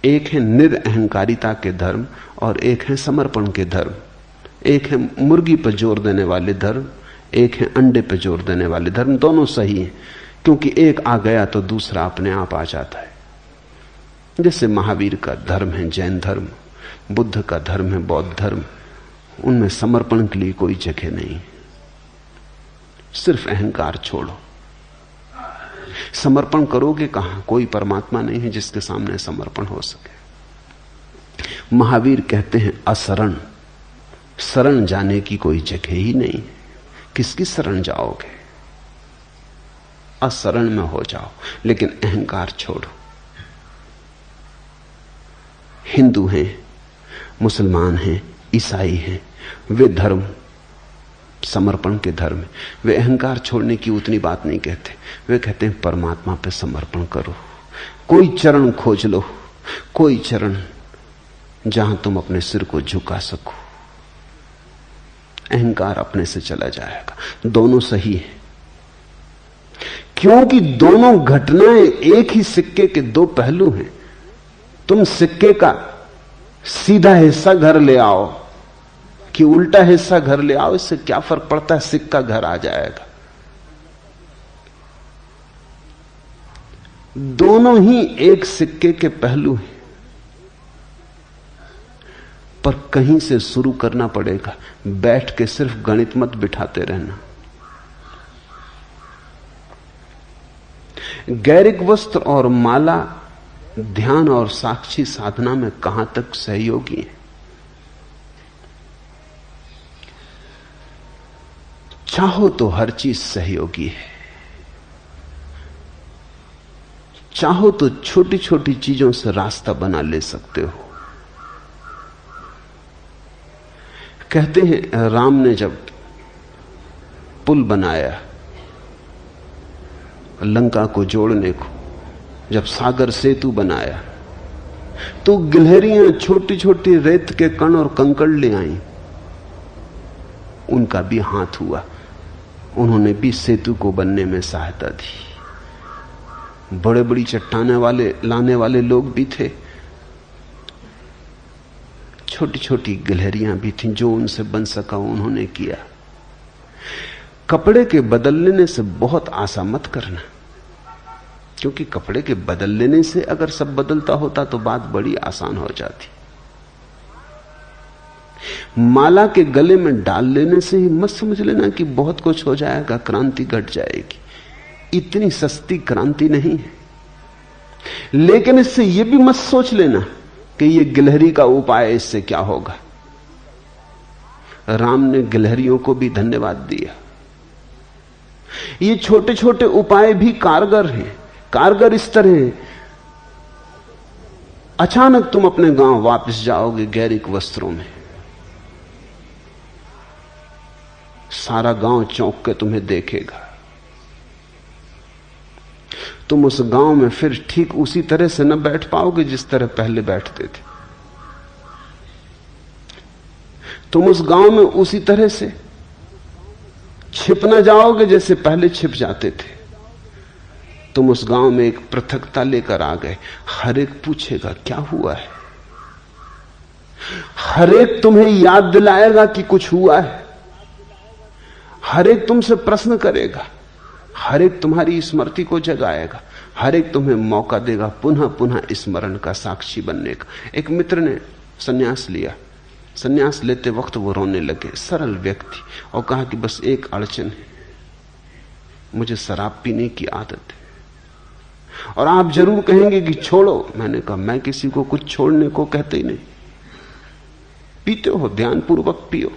एक है निरअहंकारिता के धर्म और एक है समर्पण के धर्म। एक है मुर्गी पर जोर देने वाले धर्म, एक है अंडे पर जोर देने वाले धर्म। दोनों सही हैं, क्योंकि एक आ गया तो दूसरा अपने आप आ जाता है। जैसे महावीर का धर्म है जैन धर्म, बुद्ध का धर्म है बौद्ध धर्म, उनमें समर्पण के लिए कोई जगह नहीं। सिर्फ अहंकार छोड़ो। समर्पण करोगे कहां? कोई परमात्मा नहीं है जिसके सामने समर्पण हो सके। महावीर कहते हैं अशरण, शरण जाने की कोई जगह ही नहीं। किसकी शरण जाओगे? अशरण में हो जाओ, लेकिन अहंकार छोड़ो। हिंदू हैं, मुसलमान हैं, ईसाई हैं, वे धर्म समर्पण के धर्म है। वे अहंकार छोड़ने की उतनी बात नहीं कहते। वे कहते हैं परमात्मा पे समर्पण करो। कोई चरण खोज लो, कोई चरण जहां तुम अपने सिर को झुका सको। अहंकार अपने से चला जाएगा। दोनों सही है, क्योंकि दोनों घटनाएं एक ही सिक्के के दो पहलू हैं। तुम सिक्के का सीधा हिस्सा घर ले आओ कि उल्टा हिस्सा घर ले आओ, इससे क्या फर्क पड़ता है? सिक्का घर आ जाएगा। दोनों ही एक सिक्के के पहलू हैं, पर कहीं से शुरू करना पड़ेगा। बैठ के सिर्फ गणित मत बिठाते रहना। गैरिक वस्त्र और माला ध्यान और साक्षी साधना में कहां तक सहयोगी है? चाहो तो हर चीज सहयोगी है। चाहो तो छोटी छोटी चीजों से रास्ता बना ले सकते हो। कहते हैं राम ने जब पुल बनाया लंका को जोड़ने को, जब सागर सेतु बनाया, तो गिलहरियां छोटी छोटी रेत के कण और कंकड़ ले आईं। उनका भी हाथ हुआ, उन्होंने भी सेतु को बनने में सहायता दी। बड़े बड़ी चट्टाने वाले लाने वाले लोग भी थे, छोटी छोटी गिलहरियां भी थीं, जो उनसे बन सका उन्होंने किया। कपड़े के बदल लेने से बहुत आशा मत करना, क्योंकि कपड़े के बदल लेने से अगर सब बदलता होता तो बात बड़ी आसान हो जाती। माला के गले में डाल लेने से ही मत समझ लेना कि बहुत कुछ हो जाएगा, क्रांति घट जाएगी। इतनी सस्ती क्रांति नहीं है। लेकिन इससे यह भी मत सोच लेना कि यह गिलहरी का उपाय, इससे क्या होगा। राम ने गिलहरियों को भी धन्यवाद दिया। ये छोटे छोटे उपाय भी कारगर हैं। कारगर इस तरह है, अचानक तुम अपने गांव वापस जाओगे गैरिक वस्त्रों में, सारा गांव चौंक के तुम्हें देखेगा। तुम उस गांव में फिर ठीक उसी तरह से न बैठ पाओगे जिस तरह पहले बैठते थे। तुम उस गांव में उसी तरह से छिप न जाओगे जैसे पहले छिप जाते थे। तुम उस गांव में एक पृथकता लेकर आ गए। हर एक पूछेगा क्या हुआ है, हर एक तुम्हें याद दिलाएगा कि कुछ हुआ है, हर एक तुमसे प्रश्न करेगा, हर एक तुम्हारी स्मृति को जगाएगा, हर एक तुम्हें मौका देगा पुनः पुनः स्मरण का साक्षी बनने का। एक मित्र ने सन्यास लिया, सन्यास लेते वक्त वो रोने लगे, सरल व्यक्ति, और कहा कि बस एक अड़चन है, मुझे शराब पीने की आदत है और आप जरूर कहेंगे कि छोड़ो। मैंने कहा मैं किसी को कुछ छोड़ने को कहते ही नहीं। पीते हो ध्यानपूर्वक पियो।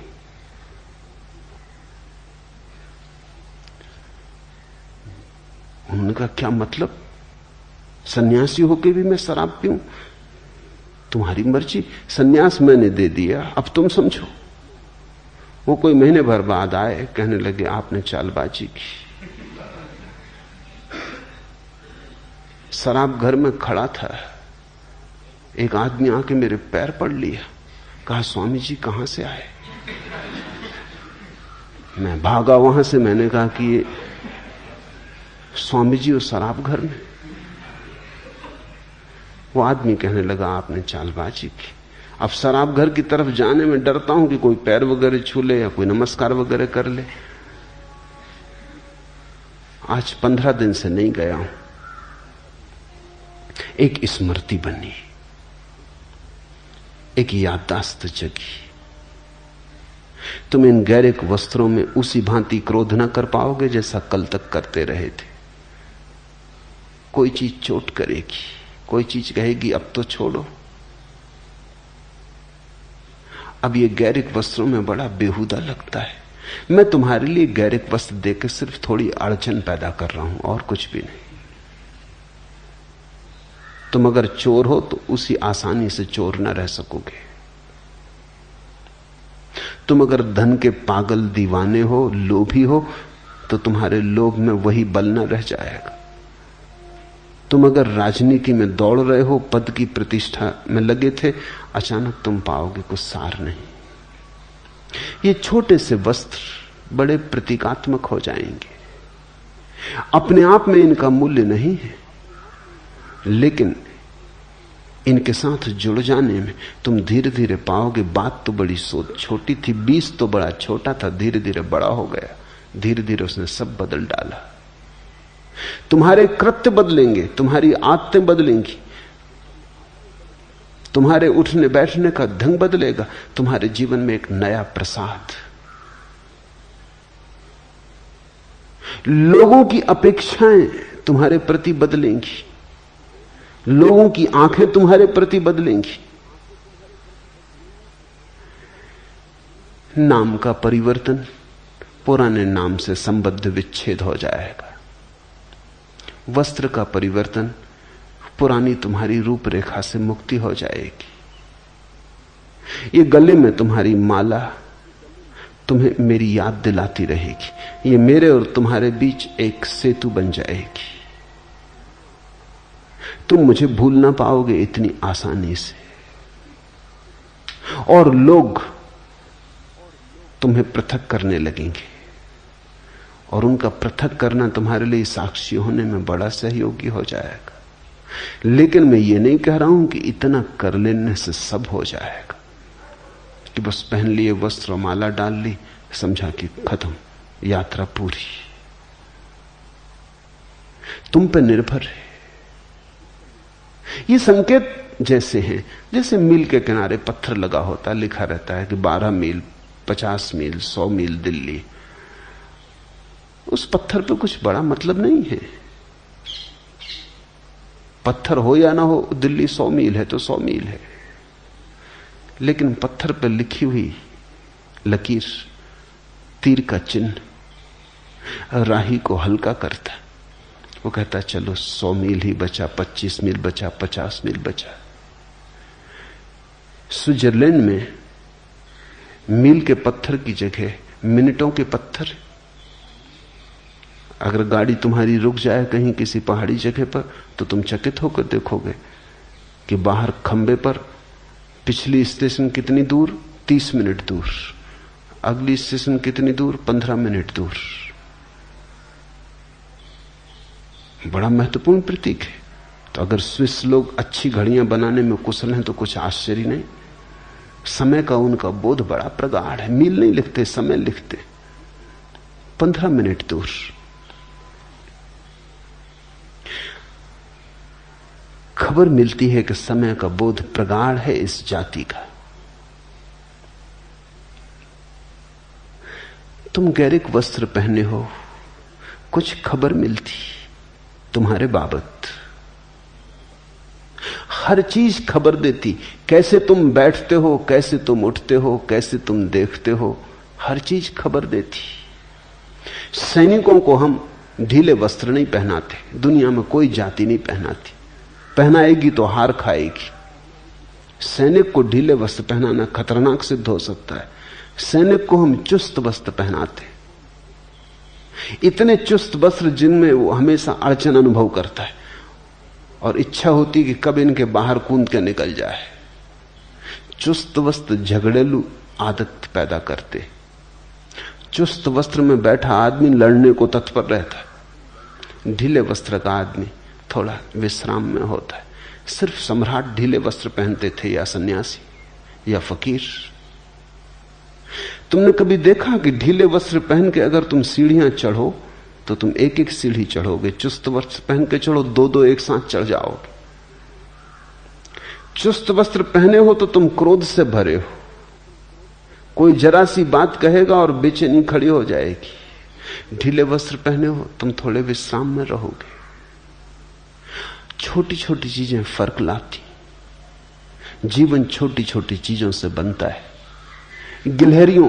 उन्होंने कहा क्या मतलब, सन्यासी होके भी मैं शराब पीऊं? तुम्हारी मर्जी, सन्यास मैंने दे दिया, अब तुम समझो। वो कोई महीने भर बाद आए, कहने लगे आपने चालबाजी की। शराब घर में खड़ा था, एक आदमी आके मेरे पैर पड़ लिया, कहा स्वामी जी कहां से आए? मैं भागा वहां से। मैंने कहा कि ये स्वामी जी उस शराब घर में। वो आदमी कहने लगा आपने चालबाजी की। अब शराब घर की तरफ जाने में डरता हूं कि कोई पैर वगैरह छू ले या कोई नमस्कार वगैरह कर ले। आज 15 दिन से नहीं गया हूं। एक स्मृति बनी, एक याददाश्त जगी। तुम इन गैरिक वस्त्रों में उसी भांति क्रोध न कर पाओगे जैसा कल तक करते रहे थे। कोई चीज चोट करेगी, कोई चीज कहेगी अब तो छोड़ो। अब ये गैरिक वस्त्रों में बड़ा बेहुदा लगता है। मैं तुम्हारे लिए गैरिक वस्त्र देकर सिर्फ थोड़ी अड़चन पैदा कर रहा हूं और कुछ भी नहीं। तुम अगर चोर हो तो उसी आसानी से चोर न रह सकोगे। तुम अगर धन के पागल दीवाने हो, लोभी हो, तो तुम्हारे लोभ में वही बल न रह जाएगा। तुम अगर राजनीति में दौड़ रहे हो, पद की प्रतिष्ठा में लगे थे, अचानक तुम पाओगे कुछ सार नहीं। ये छोटे से वस्त्र बड़े प्रतीकात्मक हो जाएंगे। अपने आप में इनका मूल्य नहीं है, लेकिन इनके साथ जुड़ जाने में तुम धीरे धीरे पाओगे बात तो बड़ी छोटी थी, बीज तो बड़ा छोटा था, धीरे धीरे बड़ा हो गया। धीरे धीरे उसने सब बदल डाला। तुम्हारे कृत्य बदलेंगे, तुम्हारी आदतें बदलेंगी, तुम्हारे उठने बैठने का ढंग बदलेगा, तुम्हारे जीवन में एक नया प्रसाद। लोगों की अपेक्षाएं तुम्हारे प्रति बदलेंगी, लोगों की आंखें तुम्हारे प्रति बदलेंगी। नाम का परिवर्तन, पुराने नाम से संबद्ध विच्छेद हो जाएगा। वस्त्र का परिवर्तन, पुरानी तुम्हारी रूपरेखा से मुक्ति हो जाएगी। ये गले में तुम्हारी माला तुम्हें मेरी याद दिलाती रहेगी। ये मेरे और तुम्हारे बीच एक सेतु बन जाएगी। तुम मुझे भूल ना पाओगे इतनी आसानी से, और लोग तुम्हें पृथक करने लगेंगे, और उनका पृथक करना तुम्हारे लिए साक्षी होने में बड़ा सहयोगी हो जाएगा। लेकिन मैं ये नहीं कह रहा हूं कि इतना कर लेने से सब हो जाएगा, कि बस पहन लिए वस्त्र और माला डाल ली, समझा कि खत्म, यात्रा पूरी। तुम पे निर्भर है। ये संकेत जैसे हैं, जैसे मील के किनारे पत्थर लगा होता, लिखा रहता है कि 12 मील, 50 मील, 100 मील दिल्ली। उस पत्थर पे कुछ बड़ा मतलब नहीं है। पत्थर हो या ना हो, दिल्ली 100 मील है तो 100 मील है। लेकिन पत्थर पर लिखी हुई लकीर, तीर का चिन्ह राही को हल्का करता। वो कहता चलो 100 मील ही बचा, 25 मील बचा, 50 मील बचा। स्विट्जरलैंड में मील के पत्थर की जगह मिनटों के पत्थर। अगर गाड़ी तुम्हारी रुक जाए कहीं किसी पहाड़ी जगह पर, तो तुम चकित होकर देखोगे कि बाहर खंबे पर पिछली स्टेशन कितनी दूर, 30 मिनट दूर, अगली स्टेशन कितनी दूर, 15 मिनट दूर। बड़ा महत्वपूर्ण प्रतीक है। तो अगर स्विस लोग अच्छी घड़ियां बनाने में कुशल हैं तो कुछ आश्चर्य नहीं। समय का उनका बोध बड़ा प्रगाढ़ है। मील नहीं लिखते, समय लिखते। 15 मिनट दूर। खबर मिलती है कि समय का बोध प्रगाढ़ है इस जाति का। तुम गैरिक वस्त्र पहने हो, कुछ खबर मिलती तुम्हारे बाबत। हर चीज खबर देती। कैसे तुम बैठते हो, कैसे तुम उठते हो, कैसे तुम देखते हो, हर चीज खबर देती। सैनिकों को हम ढीले वस्त्र नहीं पहनाते, दुनिया में कोई जाति नहीं पहनाती। पहनाएगी तो हार खाएगी। सैनिक को ढीले वस्त्र पहनाना खतरनाक सिद्ध हो सकता है। सैनिक को हम चुस्त वस्त्र पहनाते, इतने चुस्त वस्त्र जिनमें वो हमेशा अड़चन अनुभव करता है और इच्छा होती कि कब इनके बाहर कूद के निकल जाए। चुस्त वस्त्र झगड़ेलू आदत पैदा करते। चुस्त वस्त्र में बैठा आदमी लड़ने को तत्पर रहता है। ढीले वस्त्र का आदमी थोड़ा विश्राम में होता है। सिर्फ सम्राट ढीले वस्त्र पहनते थे, या सन्यासी या फकीर। तुमने कभी देखा कि ढीले वस्त्र पहन के अगर तुम सीढ़ियां चढ़ो तो तुम एक एक सीढ़ी चढ़ोगे। चुस्त वस्त्र पहन के चढ़ो, दो दो एक साथ चढ़ जाओगे। चुस्त वस्त्र पहने हो तो तुम क्रोध से भरे हो। कोई जरा सी बात कहेगा और बेचैनी खड़ी हो जाएगी। ढीले वस्त्र पहने हो तुम थोड़े विश्राम में रहोगे। छोटी छोटी चीजें फर्क लाती। जीवन छोटी छोटी चीजों से बनता है। गिलहरियों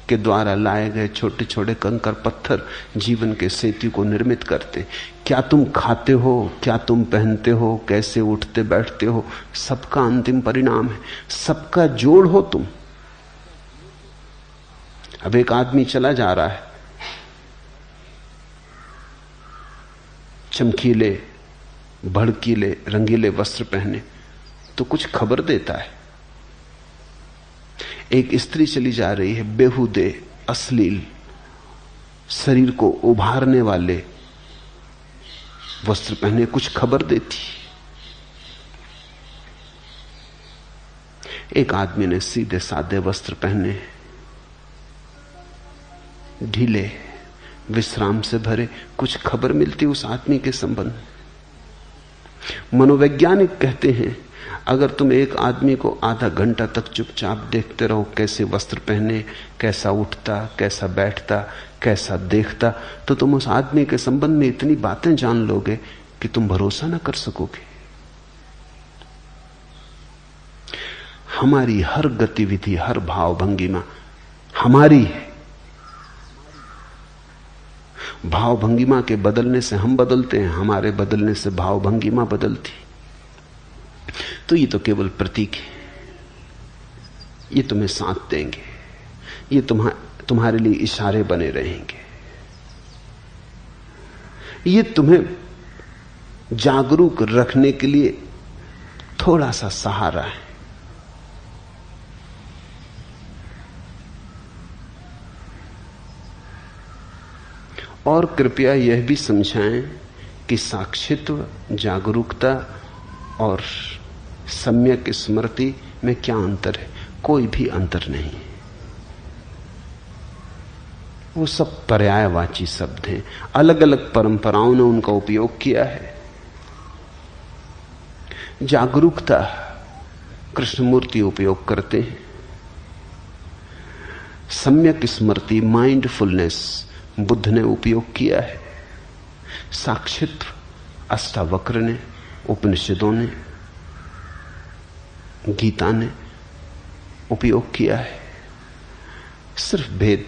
के द्वारा लाए गए छोटे छोटे कंकर पत्थर जीवन के सेतु को निर्मित करते। क्या तुम खाते हो, क्या तुम पहनते हो, कैसे उठते बैठते हो, सबका अंतिम परिणाम है। सबका जोड़ हो तुम। अब एक आदमी चला जा रहा है, चमकीले भड़कीले रंगीले वस्त्र पहने, तो कुछ खबर देता है। एक स्त्री चली जा रही है, बेहुदे अश्लील शरीर को उभारने वाले वस्त्र पहने, कुछ खबर देती। एक आदमी ने सीधे सादे वस्त्र पहने, ढीले विश्राम से भरे, कुछ खबर मिलती उस आदमी के संबंध में। मनोवैज्ञानिक कहते हैं अगर तुम एक आदमी को आधा घंटा तक चुपचाप देखते रहो, कैसे वस्त्र पहने, कैसा उठता, कैसा बैठता, कैसा देखता, तो तुम उस आदमी के संबंध में इतनी बातें जान लोगे कि तुम भरोसा ना कर सकोगे। हमारी हर गतिविधि, हर भाव भंगिमा हमारी है। भाव भंगिमा के बदलने से हम बदलते हैं, हमारे बदलने से भाव भंगिमा बदलती। तो ये तो केवल प्रतीक है, ये तुम्हें साथ देंगे, ये तुम्हारे लिए इशारे बने रहेंगे, ये तुम्हें जागरूक रखने के लिए थोड़ा सा सहारा है। और कृपया यह भी समझाएं कि साक्षित्व, जागरूकता और सम्यक स्मृति में क्या अंतर है। कोई भी अंतर नहीं, वो सब पर्यायवाची शब्द हैं। अलग अलग परंपराओं ने उनका उपयोग किया है। जागरूकता कृष्णमूर्ति उपयोग करते हैं, सम्यक स्मृति, माइंडफुलनेस बुद्ध ने उपयोग किया है, साक्षित्व अष्टावक्र ने, उपनिषदों ने, गीता ने उपयोग किया है। सिर्फ भेद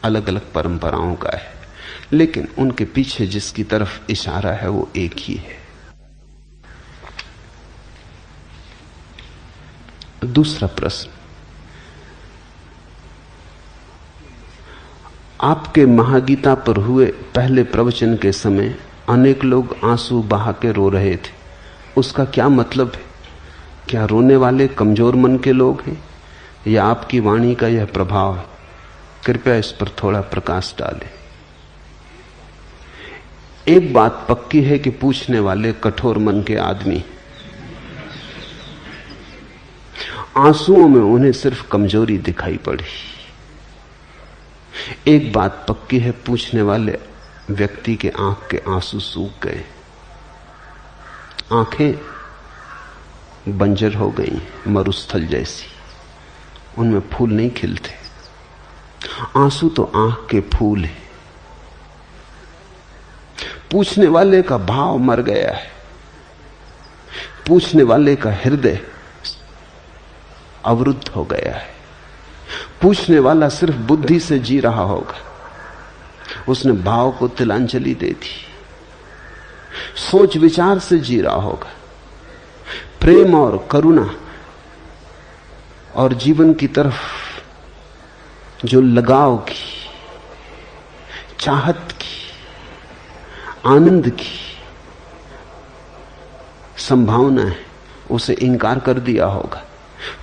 अलग अलग परंपराओं का है, लेकिन उनके पीछे जिसकी तरफ इशारा है वो एक ही है। दूसरा प्रश्न, आपके महागीता पर हुए पहले प्रवचन के समय अनेक लोग आंसू बहा के रो रहे थे, उसका क्या मतलब है? क्या रोने वाले कमजोर मन के लोग हैं या आपकी वाणी का यह प्रभाव है? कृपया इस पर थोड़ा प्रकाश डालें। एक बात पक्की है कि पूछने वाले कठोर मन के आदमी, आंसुओं में उन्हें सिर्फ कमजोरी दिखाई पड़ी। एक बात पक्की है, पूछने वाले व्यक्ति के आंख के आंसू सूख गए, आंखें बंजर हो गई, मरुस्थल जैसी, उनमें फूल नहीं खिलते। आंसू तो आंख के फूल है। पूछने वाले का भाव मर गया है, पूछने वाले का हृदय अवरुद्ध हो गया है। पूछने वाला सिर्फ बुद्धि से जी रहा होगा, उसने भाव को तिलांजलि दे दी, सोच विचार से जी रहा होगा। प्रेम और करुणा और जीवन की तरफ जो लगाव की, चाहत की, आनंद की संभावना है, उसे इंकार कर दिया होगा।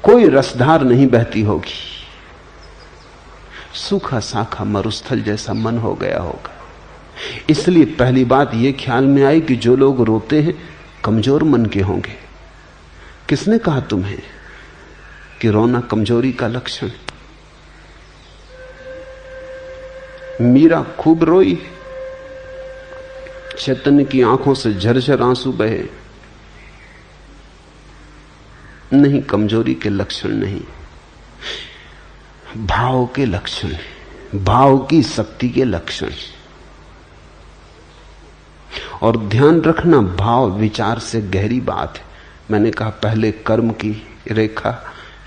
कोई रसधार नहीं बहती होगी, सूखा साखा मरुस्थल जैसा मन हो गया होगा। इसलिए पहली बात यह ख्याल में आई कि जो लोग रोते हैं कमजोर मन के होंगे। किसने कहा तुम्हें कि रोना कमजोरी का लक्षण? मीरा खूब रोई, चैतन्य की आंखों से झरझर आंसू बहे। नहीं, कमजोरी के लक्षण नहीं, भाव के लक्षण है, भाव की शक्ति के लक्षण। और ध्यान रखना, भाव विचार से गहरी बात है। मैंने कहा पहले कर्म की रेखा,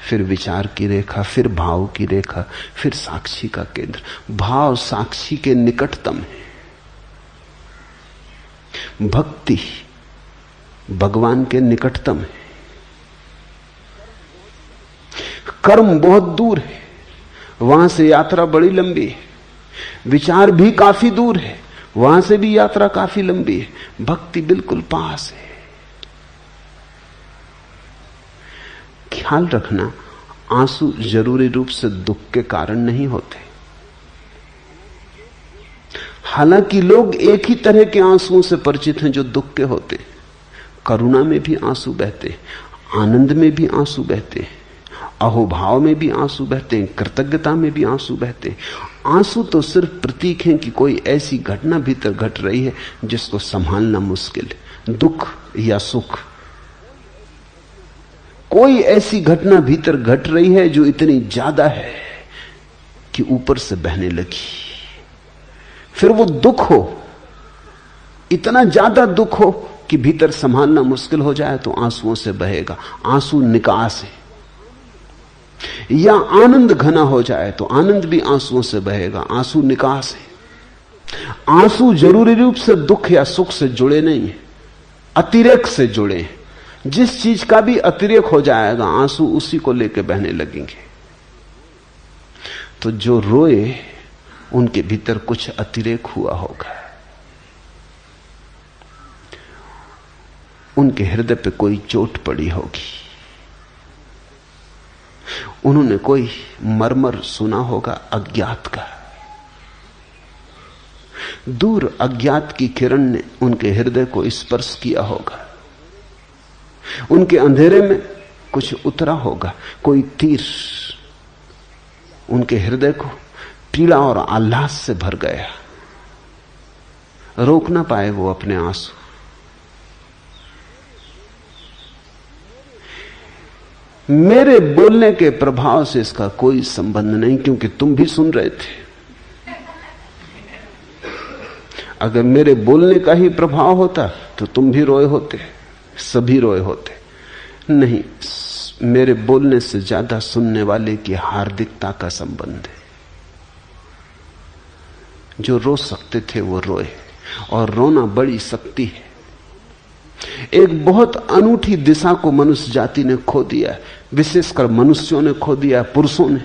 फिर विचार की रेखा, फिर भाव की रेखा, फिर साक्षी का केंद्र। भाव साक्षी के निकटतम है, भक्ति भगवान के निकटतम है, कर्म बहुत दूर है, वहां से यात्रा बड़ी लंबी है, विचार भी काफी दूर है, वहां से भी यात्रा काफी लंबी है, भक्ति बिल्कुल पास है। ख्याल रखना, आंसू जरूरी रूप से दुख के कारण नहीं होते। हालांकि लोग एक ही तरह के आंसुओं से परिचित हैं जो दुख के होते। करुणा में भी आंसू बहते, आनंद में भी आंसू बहते, अहोभाव में भी आंसू बहते हैं, कृतज्ञता में भी आंसू बहते। आंसू तो सिर्फ प्रतीक हैं कि कोई ऐसी घटना भीतर घट रही है जिसको संभालना मुश्किल है। दुख या सुख, कोई ऐसी घटना भीतर घट रही है जो इतनी ज्यादा है कि ऊपर से बहने लगी। फिर वो दुख हो, इतना ज्यादा दुख हो कि भीतर संभालना मुश्किल हो जाए तो आंसुओं से बहेगा। आंसू निकास है। या आनंद घना हो जाए तो आनंद भी आंसुओं से बहेगा। आंसू निकास है। आंसू जरूरी रूप से दुख या सुख से जुड़े नहीं है, अतिरेक से जुड़े हैं। जिस चीज का भी अतिरेक हो जाएगा आंसू उसी को लेकर बहने लगेंगे। तो जो रोए उनके भीतर कुछ अतिरेक हुआ होगा, उनके हृदय पे कोई चोट पड़ी होगी, उन्होंने कोई मर्मर सुना होगा अज्ञात का। दूर अज्ञात की किरण ने उनके हृदय को स्पर्श किया होगा। उनके अंधेरे में कुछ उतरा होगा, कोई तीर उनके हृदय को पीड़ा और आह्लाद से भर गया। रोक ना पाए वो अपने आंसू। मेरे बोलने के प्रभाव से इसका कोई संबंध नहीं, क्योंकि तुम भी सुन रहे थे। अगर मेरे बोलने का ही प्रभाव होता तो तुम भी रोए होते, सभी रोए होते। नहीं, मेरे बोलने से ज्यादा सुनने वाले की हार्दिकता का संबंध है। जो रो सकते थे वो रोए, और रोना बड़ी शक्ति है। एक बहुत अनूठी दिशा को मनुष्य जाति ने खो दिया है, विशेषकर मनुष्यों ने खो दिया, पुरुषों ने।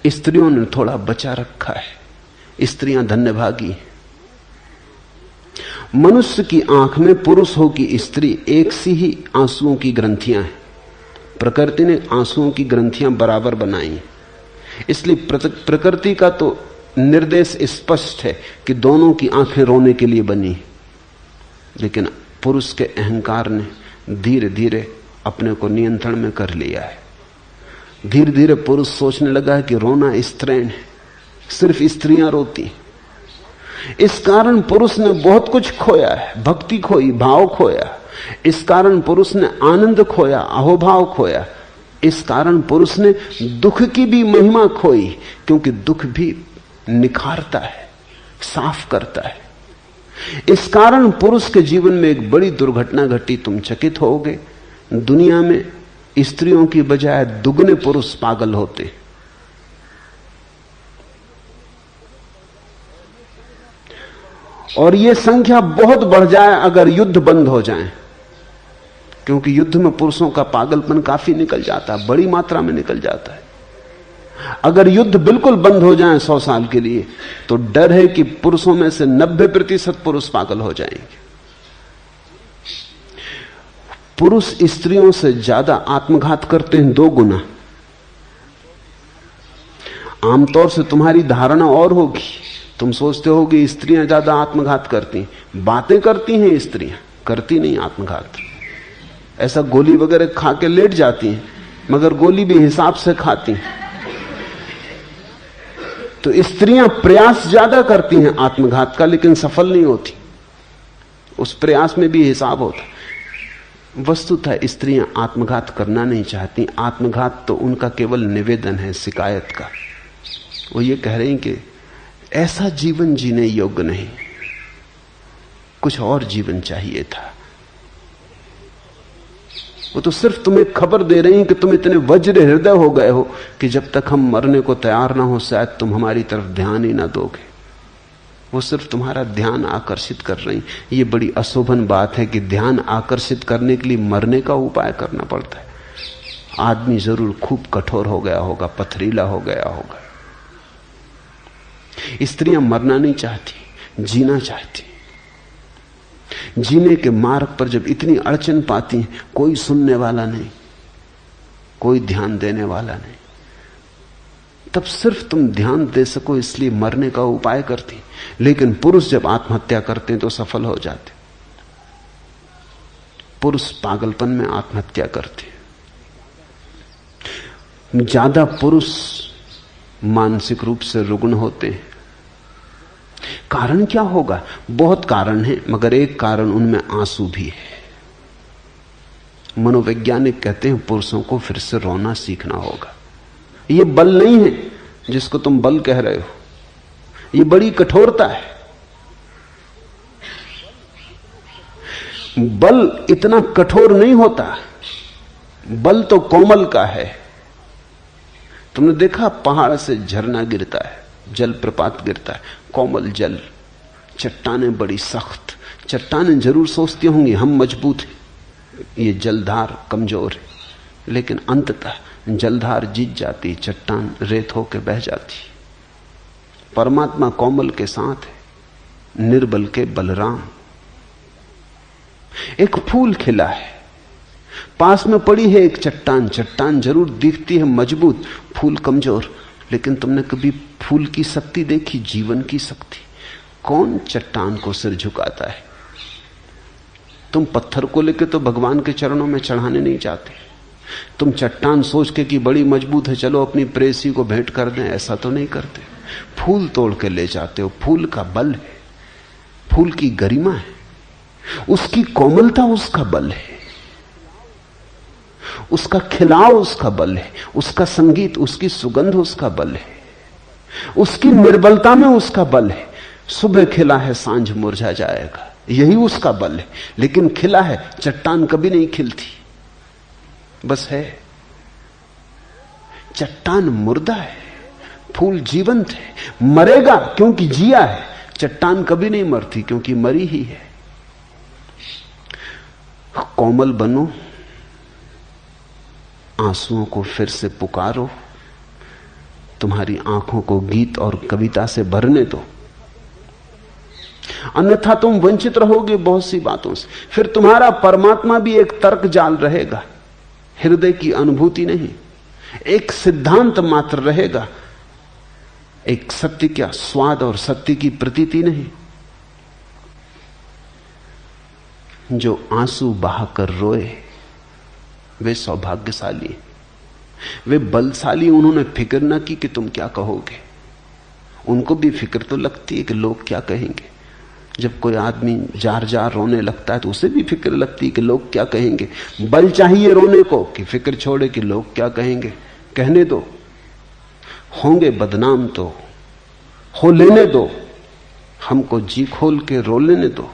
स्त्रियों ने थोड़ा बचा रखा है। स्त्रियां धन्यभागी हैं। मनुष्य की आंख में पुरुष हो कि स्त्री एक सी ही आंसुओं की ग्रंथियां हैं। प्रकृति ने आंसुओं की ग्रंथियां बराबर बनाई हैं। इसलिए प्रकृति का तो निर्देश स्पष्ट है कि दोनों की आंखें रोने के लिए बनी, लेकिन पुरुष के अहंकार ने धीरे धीरे अपने को नियंत्रण में कर लिया है। धीरे धीरे पुरुष सोचने लगा है कि रोना स्त्रैण है, सिर्फ स्त्रियां रोती हैं। इस कारण पुरुष ने बहुत कुछ खोया है, भक्ति खोई, भाव खोया। इस कारण पुरुष ने आनंद खोया, अहोभाव खोया। इस कारण पुरुष ने दुख की भी महिमा खोई, क्योंकि दुख भी निखारता है, साफ करता है। इस कारण पुरुष के जीवन में एक बड़ी दुर्घटना घटी। तुम चकित होगे, दुनिया में स्त्रियों की बजाय दुगने पुरुष पागल होते। और यह संख्या बहुत बढ़ जाए अगर युद्ध बंद हो जाए, क्योंकि युद्ध में पुरुषों का पागलपन काफी निकल जाता है, बड़ी मात्रा में निकल जाता है। अगर युद्ध बिल्कुल बंद हो जाए 100 साल के लिए, तो डर है कि पुरुषों में से 90% पुरुष पागल हो जाएंगे। पुरुष स्त्रियों से ज्यादा आत्मघात करते हैं 2 गुना। आमतौर से तुम्हारी धारणा और होगी, तुम सोचते हो कि स्त्रियां ज्यादा आत्मघात करती, बातें करती हैं स्त्रियां, करती नहीं आत्मघात। ऐसा गोली वगैरह खा के लेट जाती हैं, मगर गोली भी हिसाब से खाती हैं। तो स्त्रियां प्रयास ज्यादा करती हैं आत्मघात का, लेकिन सफल नहीं होती। उस प्रयास में भी हिसाब होता। वस्तुतः स्त्रियां आत्मघात करना नहीं चाहती। आत्मघात तो उनका केवल निवेदन है, शिकायत का। वो ये कह रही कि ऐसा जीवन जीने योग्य नहीं, कुछ और जीवन चाहिए था। वो तो सिर्फ तुम्हें खबर दे रही हैं कि तुम इतने वज्र हृदय हो गए हो कि जब तक हम मरने को तैयार ना हो शायद तुम हमारी तरफ ध्यान ही ना दोगे। वो सिर्फ तुम्हारा ध्यान आकर्षित कर रही। ये बड़ी अशोभन बात है कि ध्यान आकर्षित करने के लिए मरने का उपाय करना पड़ता है। आदमी जरूर खूब कठोर हो गया होगा, पथरीला हो गया होगा। स्त्रियां मरना नहीं चाहती, जीना चाहती। जीने के मार्ग पर जब इतनी अड़चन पाती हैं, कोई सुनने वाला नहीं, कोई ध्यान देने वाला नहीं, तब सिर्फ तुम ध्यान दे सको इसलिए मरने का उपाय करती। लेकिन पुरुष जब आत्महत्या करते हैं तो सफल हो जाते। पुरुष पागलपन में आत्महत्या करते। ज्यादा पुरुष मानसिक रूप से रुग्ण होते हैं। कारण क्या होगा? बहुत कारण है, मगर एक कारण उनमें आंसू भी है। मनोवैज्ञानिक कहते हैं पुरुषों को फिर से रोना सीखना होगा। यह बल नहीं है जिसको तुम बल कह रहे हो, ये बड़ी कठोरता है। बल इतना कठोर नहीं होता, बल तो कोमल का है। तुमने देखा पहाड़ से झरना गिरता है, जल प्रपात गिरता है, कोमल जल। चट्टानें बड़ी सख्त, चट्टानें जरूर सोचती होंगी हम मजबूत हैं, ये जलधार कमजोर है, लेकिन अंततः जलधार जीत जाती, चट्टान रेत होकर बह जाती। परमात्मा कोमल के साथ है, निर्बल के बलराम। एक फूल खिला है, पास में पड़ी है एक चट्टान, चट्टान जरूर दिखती है मजबूत, फूल कमजोर, लेकिन तुमने कभी फूल की शक्ति देखी, जीवन की शक्ति? कौन चट्टान को सिर झुकाता है? तुम पत्थर को लेकर तो भगवान के चरणों में चढ़ाने नहीं जाते, तुम चट्टान सोच के कि बड़ी मजबूत है, चलो अपनी प्रेसी को भेंट कर दें, ऐसा तो नहीं करते। फूल तोड़ के ले जाते हो, फूल का बल है, फूल की गरिमा है, उसकी कोमलता उसका बल है, उसका खिलाव उसका बल है, उसका संगीत, उसकी सुगंध उसका बल है, उसकी निर्बलता में उसका बल है। सुबह खिला है, सांझ मुरझा जाएगा, यही उसका बल है। लेकिन खिला है, चट्टान कभी नहीं खिलती, बस है। चट्टान मुर्दा है, फूल जीवंत है, मरेगा क्योंकि जिया है। चट्टान कभी नहीं मरती क्योंकि मरी ही है। कोमल बनो, आंसुओं को फिर से पुकारो, तुम्हारी आंखों को गीत और कविता से भरने दो, अन्यथा तुम वंचित रहोगे बहुत सी बातों से। फिर तुम्हारा परमात्मा भी एक तर्क जाल रहेगा, हृदय की अनुभूति नहीं, एक सिद्धांत मात्र रहेगा, एक सत्य का स्वाद और सत्य की प्रतीति नहीं। जो आंसू बहाकर रोए वे सौभाग्यशाली, वे बलशाली। उन्होंने फिक्र न की कि तुम क्या कहोगे। उनको भी फिक्र तो लगती है कि लोग क्या कहेंगे। जब कोई आदमी जार जार रोने लगता है तो उसे भी फिक्र लगती है कि लोग क्या कहेंगे। बल चाहिए रोने को कि फिक्र छोड़े कि लोग क्या कहेंगे। कहने दो, होंगे बदनाम तो हो लेने दो, हमको जी खोल के रो लेने दो।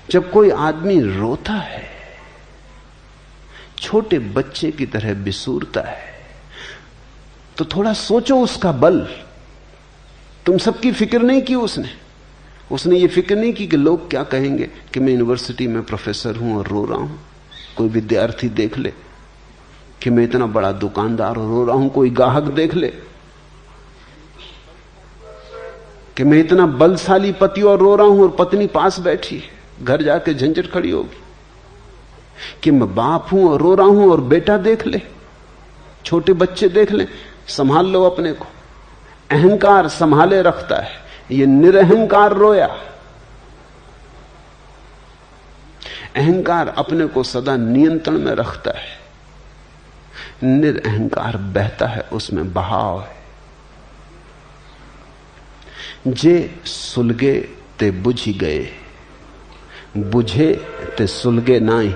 जब कोई आदमी रोता है, छोटे बच्चे की तरह बिसूरता है, तो थोड़ा सोचो उसका बल। तुम सबकी फिक्र नहीं की उसने ये फिक्र नहीं की कि लोग क्या कहेंगे कि मैं यूनिवर्सिटी में प्रोफेसर हूं और रो रहा हूं। कोई विद्यार्थी देख ले कि मैं इतना बड़ा दुकानदार और रो रहा हूं, कोई ग्राहक देख ले कि मैं इतना बलशाली पति और रो रहा हूं और पत्नी पास बैठी है, घर जाके झंझट खड़ी होगी। कि मैं बाप हूं और रो रहा हूं और बेटा देख ले, छोटे बच्चे देख ले। संभाल लो अपने को। अहंकार संभाले रखता है, ये निरअहंकार रोया। अहंकार अपने को सदा नियंत्रण में रखता है, निरअहंकार बहता है, उसमें बहाव है। जे सुलगे ते बुझी गए, बुझे ते सुलगे नाई,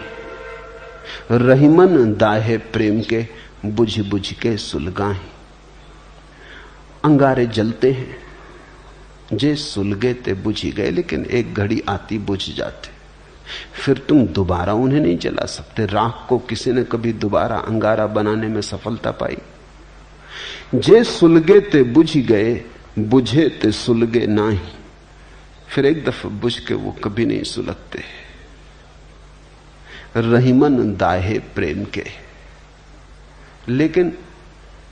रहीमन दाहे प्रेम के, बुझ बुझ के सुलगाई। अंगारे जलते हैं, जे सुलगे ते बुझी गए, लेकिन एक घड़ी आती बुझ जाते, फिर तुम दोबारा उन्हें नहीं जला सकते। राख को किसी ने कभी दोबारा अंगारा बनाने में सफलता पाई? जे सुलगे ते बुझी गए, बुझे ते सुलगे नाही, फिर एक दफा बुझ के वो कभी नहीं सुलगते। रहीमन दाहे प्रेम के, लेकिन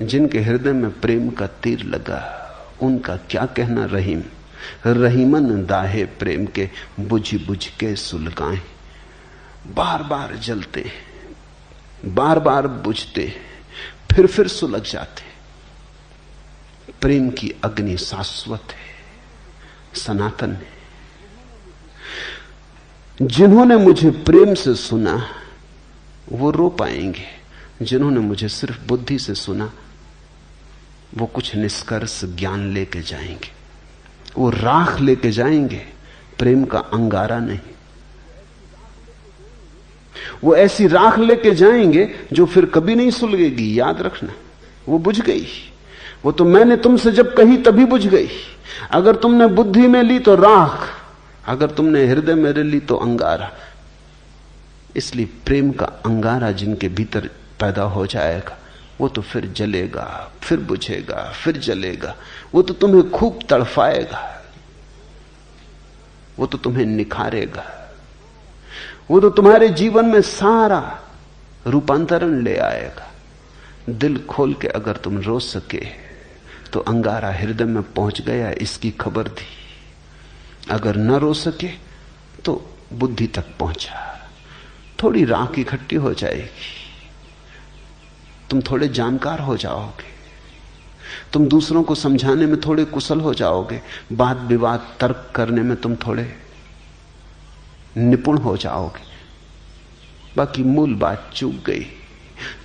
जिनके हृदय में प्रेम का तीर लगा उनका क्या कहना। रहीम, रहीमन दाहे प्रेम के, बुझ बुझ के सुलगाएं। बार बार जलते, बार बार बुझते, फिर सुलग जाते। प्रेम की अग्नि शाश्वत है, सनातन है। जिन्होंने मुझे प्रेम से सुना वो रो पाएंगे, जिन्होंने मुझे सिर्फ बुद्धि से सुना वो कुछ निष्कर्ष ज्ञान लेके जाएंगे, वो राख लेके जाएंगे, प्रेम का अंगारा नहीं। वो ऐसी राख लेके जाएंगे जो फिर कभी नहीं सुलगेगी। याद रखना, वो बुझ गई, वो तो मैंने तुमसे जब कही तभी बुझ गई। अगर तुमने बुद्धि में ली तो राख, अगर तुमने हृदय में ली तो अंगारा। इसलिए प्रेम का अंगारा जिनके भीतर पैदा हो जाएगा वो तो फिर जलेगा, फिर बुझेगा, फिर जलेगा। वो तो तुम्हें खूब तड़फाएगा, वो तो तुम्हें निखारेगा, वो तो तुम्हारे जीवन में सारा रूपांतरण ले आएगा। दिल खोल के अगर तुम रो सके तो अंगारा हृदय में पहुंच गया इसकी खबर दी। अगर न रो सके तो बुद्धि तक पहुंचा। थोड़ी राख इकट्ठी हो जाएगी, तुम थोड़े जानकार हो जाओगे, तुम दूसरों को समझाने में थोड़े कुशल हो जाओगे, वाद विवाद तर्क करने में तुम थोड़े निपुण हो जाओगे। बाकी मूल बात चूक गई।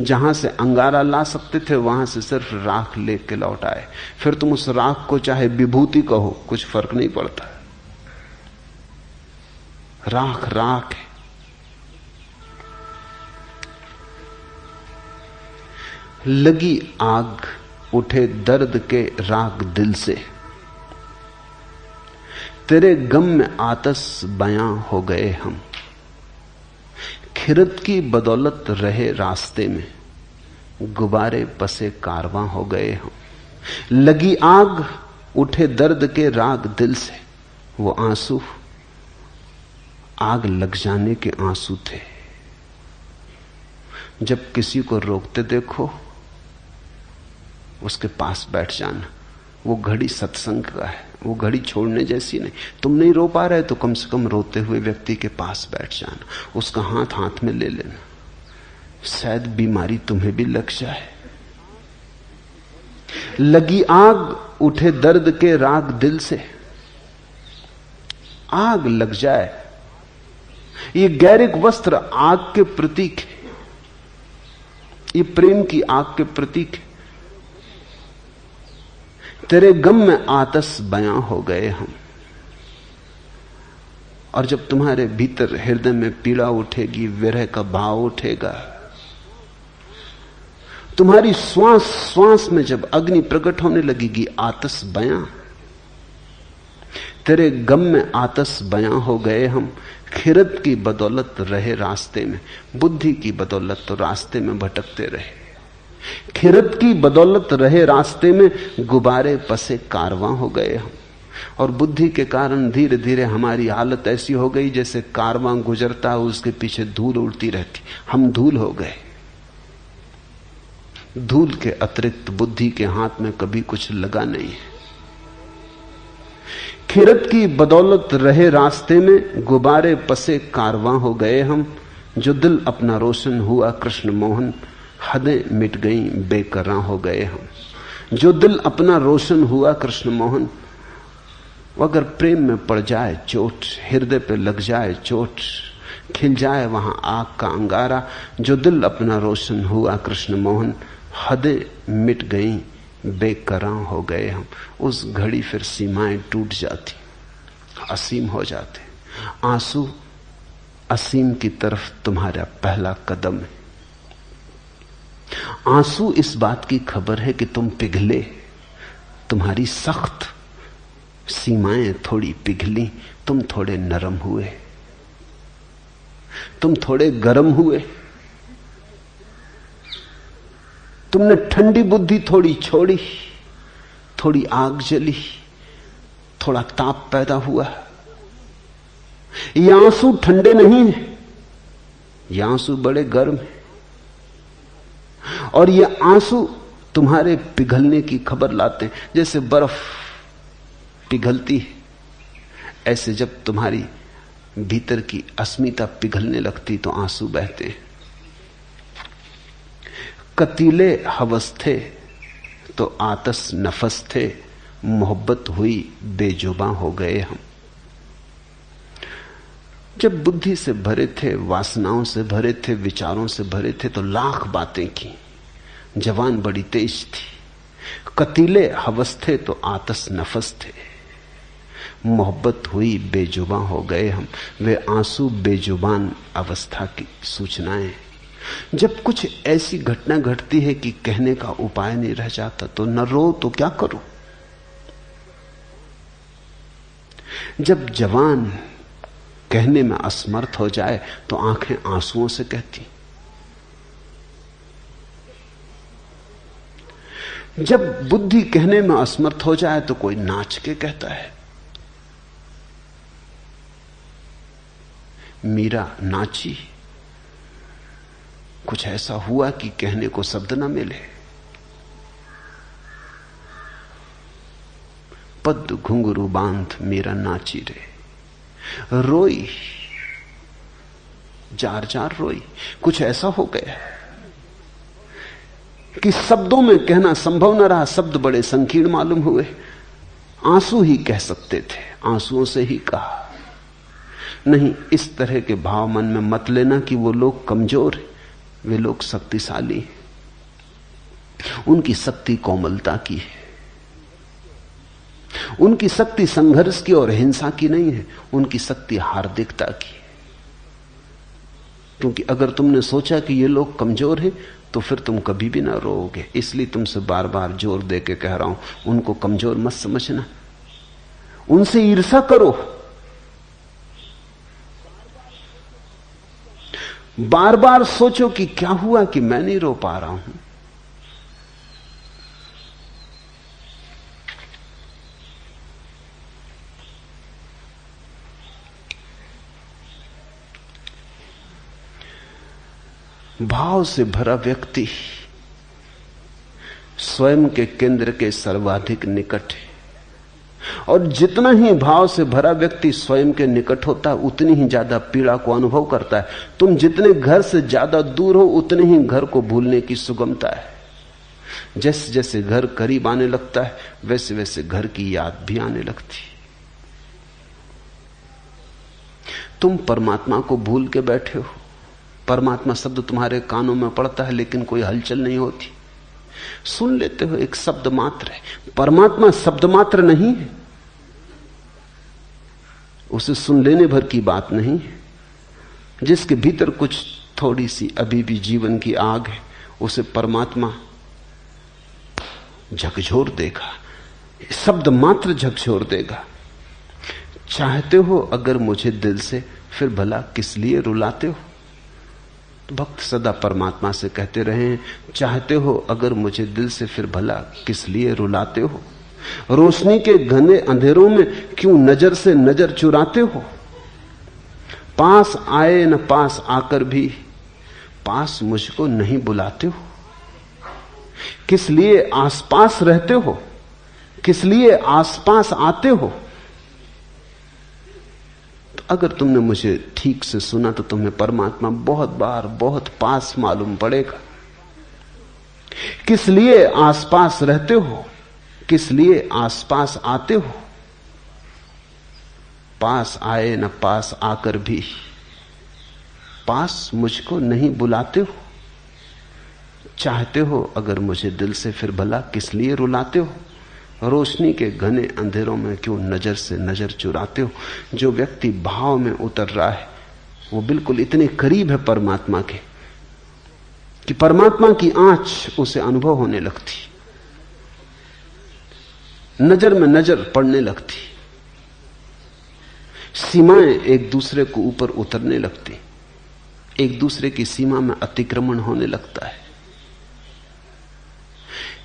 जहां से अंगारा ला सकते थे वहां से सिर्फ राख लेके लौट आए। फिर तुम उस राख को चाहे विभूति कहो, कुछ फर्क नहीं पड़ता। राख राख है। लगी आग उठे दर्द के राग दिल से, तेरे गम में आतस बयां हो गए हम। खिरत की बदौलत रहे रास्ते में, गुब्बारे पसे कारवां हो गए हम। लगी आग उठे दर्द के राग दिल से, वो आंसू आग लग जाने के आंसू थे। जब किसी को रोकते देखो उसके पास बैठ जाना। वो घड़ी सत्संग का है, वो घड़ी छोड़ने जैसी नहीं। तुम नहीं रो पा रहे तो कम से कम रोते हुए व्यक्ति के पास बैठ जाना, उसका हाथ हाथ में ले लेना, शायद बीमारी तुम्हें भी लग जाए। लगी आग उठे दर्द के राग दिल से, आग लग जाए। ये गैरिक वस्त्र आग के प्रतीक है, ये प्रेम की आग के प्रतीक है। तेरे गम में आतस बयां हो गए हम। और जब तुम्हारे भीतर हृदय में पीड़ा उठेगी, विरह का भाव उठेगा, तुम्हारी श्वास श्वास में जब अग्नि प्रकट होने लगेगी, आतस बयां। तेरे गम में आतस बयां हो गए हम। खिरत की बदौलत रहे रास्ते में, बुद्धि की बदौलत तो रास्ते में भटकते रहे। खिरत की बदौलत रहे रास्ते में, गुब्बारे पसे कारवां हो गए हम। और बुद्धि के कारण धीरे धीरे हमारी हालत ऐसी हो गई जैसे कारवां गुजरता है, उसके पीछे धूल उड़ती रहती। हम धूल हो गए। धूल के अतिरिक्त बुद्धि के हाथ में कभी कुछ लगा नहीं है। खिरत की बदौलत रहे रास्ते में, गुब्बारे पसे कारवां हो गए हम। जो दिल अपना रोशन हुआ कृष्ण मोहन, हदें मिट गई बेकरां हो गए हम। जो दिल अपना रोशन हुआ कृष्ण मोहन, अगर प्रेम में पड़ जाए चोट, हृदय पे लग जाए चोट, खिल जाए वहां आग का अंगारा। जो दिल अपना रोशन हुआ कृष्ण मोहन, हदें मिट गई बेकरां हो गए हम। उस घड़ी फिर सीमाएं टूट जाती, असीम हो जाते। आंसू असीम की तरफ तुम्हारा पहला कदम है। आंसू इस बात की खबर है कि तुम पिघले, तुम्हारी सख्त सीमाएं थोड़ी पिघली, तुम थोड़े नरम हुए, तुम थोड़े गर्म हुए, तुमने ठंडी बुद्धि थोड़ी छोड़ी, थोड़ी आग जली, थोड़ा ताप पैदा हुआ। ये आंसू ठंडे नहीं है, ये आंसू बड़े गर्म है। और ये आंसू तुम्हारे पिघलने की खबर लाते हैं। जैसे बर्फ पिघलती है, ऐसे जब तुम्हारी भीतर की अस्मिता पिघलने लगती तो आंसू बहते हैं। कतीले हवस थे तो आतस नफस थे, मोहब्बत हुई बेजुबां हो गए हम। जब बुद्धि से भरे थे, वासनाओं से भरे थे, विचारों से भरे थे तो लाख बातें की। जवान बड़ी तेज थी। कतीले हवस थे तो आतस नफस थे, मोहब्बत हुई बेजुबां हो गए हम। वे आंसू बेजुबान अवस्था की सूचनाएं। जब कुछ ऐसी घटना घटती है कि कहने का उपाय नहीं रह जाता तो न रो तो क्या करो। जब जवान कहने में असमर्थ हो जाए तो आंखें आंसुओं से कहती। जब बुद्धि कहने में असमर्थ हो जाए तो कोई नाच के कहता है। मीरा नाची, कुछ ऐसा हुआ कि कहने को शब्द न मिले। पद्म घुंघरू बांध मीरा नाची रे, रोई, जार जार रोई। कुछ ऐसा हो गया कि शब्दों में कहना संभव न रहा। शब्द बड़े संकीर्ण मालूम हुए। आंसू ही कह सकते थे, आंसुओं से ही कहा। नहीं, इस तरह के भाव मन में मत लेना कि वो लोग कमजोर हैं। वे लोग शक्तिशाली हैं। उनकी शक्ति कोमलता की है। उनकी शक्ति संघर्ष की और हिंसा की नहीं है। उनकी शक्ति हार्दिकता की है। क्योंकि अगर तुमने सोचा कि ये लोग कमजोर हैं तो फिर तुम कभी भी ना रोओगे। इसलिए तुमसे बार बार जोर दे के कह रहा हूं, उनको कमजोर मत समझना, उनसे ईर्ष्या करो। बार बार सोचो कि क्या हुआ कि मैं नहीं रो पा रहा हूं। भाव से भरा व्यक्ति स्वयं के केंद्र के सर्वाधिक निकट है। और जितना ही भाव से भरा व्यक्ति स्वयं के निकट होता है उतनी ही ज्यादा पीड़ा को अनुभव करता है। तुम जितने घर से ज्यादा दूर हो उतने ही घर को भूलने की सुगमता है। जैसे जैसे घर करीब आने लगता है वैसे वैसे घर की याद भी आने लगती। तुम परमात्मा को भूल के बैठे हो। परमात्मा शब्द तुम्हारे कानों में पड़ता है लेकिन कोई हलचल नहीं होती। सुन लेते हो, एक शब्द मात्र है। परमात्मा शब्द मात्र नहीं है। उसे सुन लेने भर की बात नहीं है। जिसके भीतर कुछ थोड़ी सी अभी भी जीवन की आग है उसे परमात्मा झकझोर देगा। शब्द मात्र झकझोर देगा। चाहते हो अगर मुझे दिल से, फिर भला किस लिए रुलाते हो। भक्त सदा परमात्मा से कहते रहे, चाहते हो अगर मुझे दिल से, फिर भला किस लिए रुलाते हो। रोशनी के घने अंधेरों में क्यों नजर से नजर चुराते हो। पास आए न पास आकर भी पास मुझको नहीं बुलाते हो। किस लिए आसपास रहते हो, किस लिए आसपास आते हो। तो अगर तुमने मुझे ठीक से सुना तो तुम्हें परमात्मा बहुत बार बहुत पास मालूम पड़ेगा। किस लिए आसपास रहते हो, किस लिए आसपास आते हो। पास आए न पास आकर भी पास मुझको नहीं बुलाते हो। चाहते हो अगर मुझे दिल से, फिर भला किस लिए रुलाते हो। रोशनी के घने अंधेरों में क्यों नजर से नजर चुराते हो। जो व्यक्ति भाव में उतर रहा है वो बिल्कुल इतने करीब है परमात्मा के कि परमात्मा की आंच उसे अनुभव होने लगती, नजर में नजर पड़ने लगती, सीमाएं एक दूसरे को ऊपर उतरने लगती, एक दूसरे की सीमा में अतिक्रमण होने लगता है।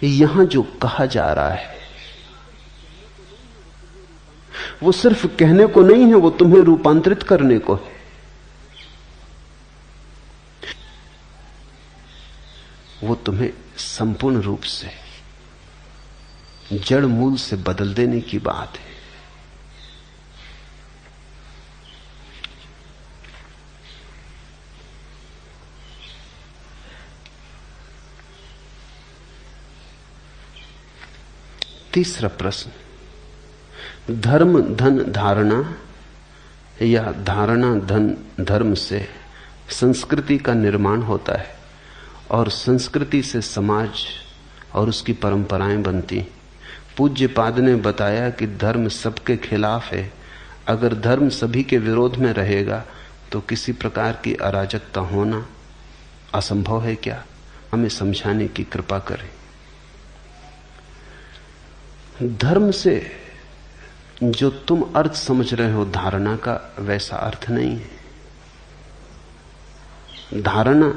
यहां जो कहा जा रहा है वो सिर्फ कहने को नहीं है, वो तुम्हें रूपांतरित करने को है। वो तुम्हें संपूर्ण रूप से जड़ मूल से बदल देने की बात है। तीसरा प्रश्न, धर्म धन धारणा या धारणा धन धर्म से संस्कृति का निर्माण होता है और संस्कृति से समाज और उसकी परंपराएं बनती। पूज्यपाद ने बताया कि धर्म सबके खिलाफ है। अगर धर्म सभी के विरोध में रहेगा तो किसी प्रकार की अराजकता होना असंभव है क्या? हमें समझाने की कृपा करें। धर्म से जो तुम अर्थ समझ रहे हो धारणा का, वैसा अर्थ नहीं है। धारणा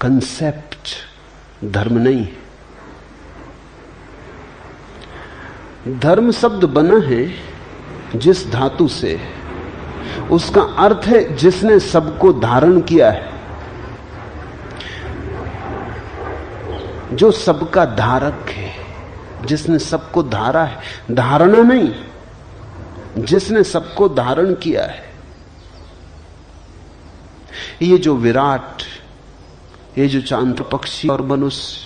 कंसेप्ट, धर्म नहीं है। धर्म शब्द बना है जिस धातु से, उसका अर्थ है जिसने सबको धारण किया है, जो सबका धारक है, जिसने सबको धारा है। धारणा नहीं, जिसने सबको धारण किया है। ये जो विराट, ये जो चांद पक्षी और मनुष्य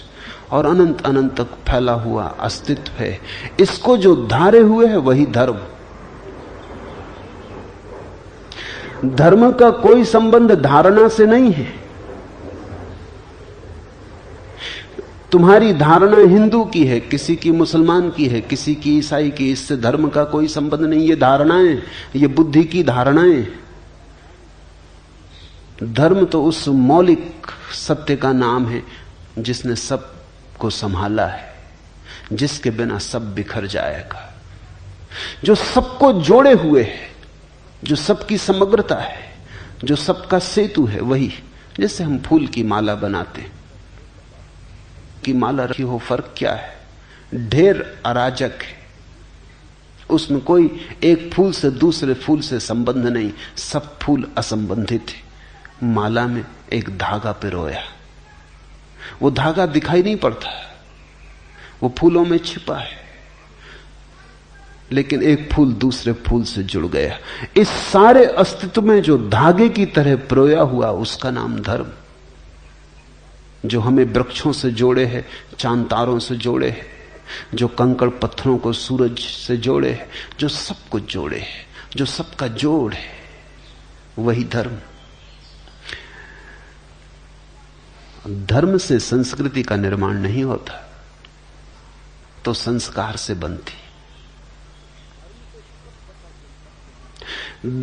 और अनंत अनंत तक फैला हुआ अस्तित्व है, इसको जो धारे हुए है वही धर्म। धर्म का कोई संबंध धारणा से नहीं है। तुम्हारी धारणा हिंदू की है, किसी की मुसलमान की है, किसी की ईसाई की, इससे धर्म का कोई संबंध नहीं। ये धारणाएं, ये बुद्धि की धारणाएं। धर्म तो उस मौलिक सत्य का नाम है जिसने सब को संभाला है, जिसके बिना सब बिखर जाएगा, जो सबको जोड़े हुए है, जो सबकी समग्रता है, जो सबका सेतु है। वही, जैसे हम फूल की माला बनाते हैं, की माला रखी हो, फर्क क्या है? ढेर अराजक है, उसमें कोई एक फूल से दूसरे फूल से संबंध नहीं, सब फूल असंबंधित है। माला में एक धागा पिरोया, वो धागा दिखाई नहीं पड़ता, वो फूलों में छिपा है, लेकिन एक फूल दूसरे फूल से जुड़ गया। इस सारे अस्तित्व में जो धागे की तरह पिरोया हुआ, उसका नाम धर्म। जो हमें वृक्षों से जोड़े है, चांद तारों से जोड़े है, जो कंकड़ पत्थरों को सूरज से जोड़े है, जो सब कुछ जोड़े है, जो सबका जोड़ है, वही धर्म। धर्म से संस्कृति का निर्माण नहीं होता, तो संस्कार से बनती।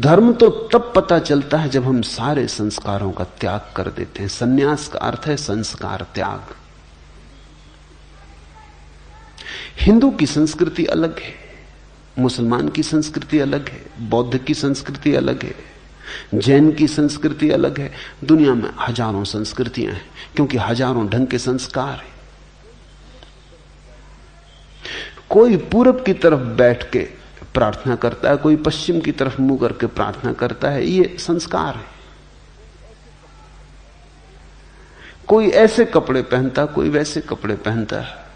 धर्म तो तब पता चलता है जब हम सारे संस्कारों का त्याग कर देते हैं। सन्यास का अर्थ है संस्कार त्याग। हिंदू की संस्कृति अलग है, मुसलमान की संस्कृति अलग है, बौद्ध की संस्कृति अलग है, जैन की संस्कृति अलग है। दुनिया में हजारों संस्कृतियां हैं, क्योंकि हजारों ढंग के संस्कार हैं। कोई पूरब की तरफ बैठ के प्रार्थना करता है, कोई पश्चिम की तरफ मुंह करके प्रार्थना करता है, ये संस्कार है। कोई ऐसे कपड़े पहनता, कोई वैसे कपड़े पहनता है,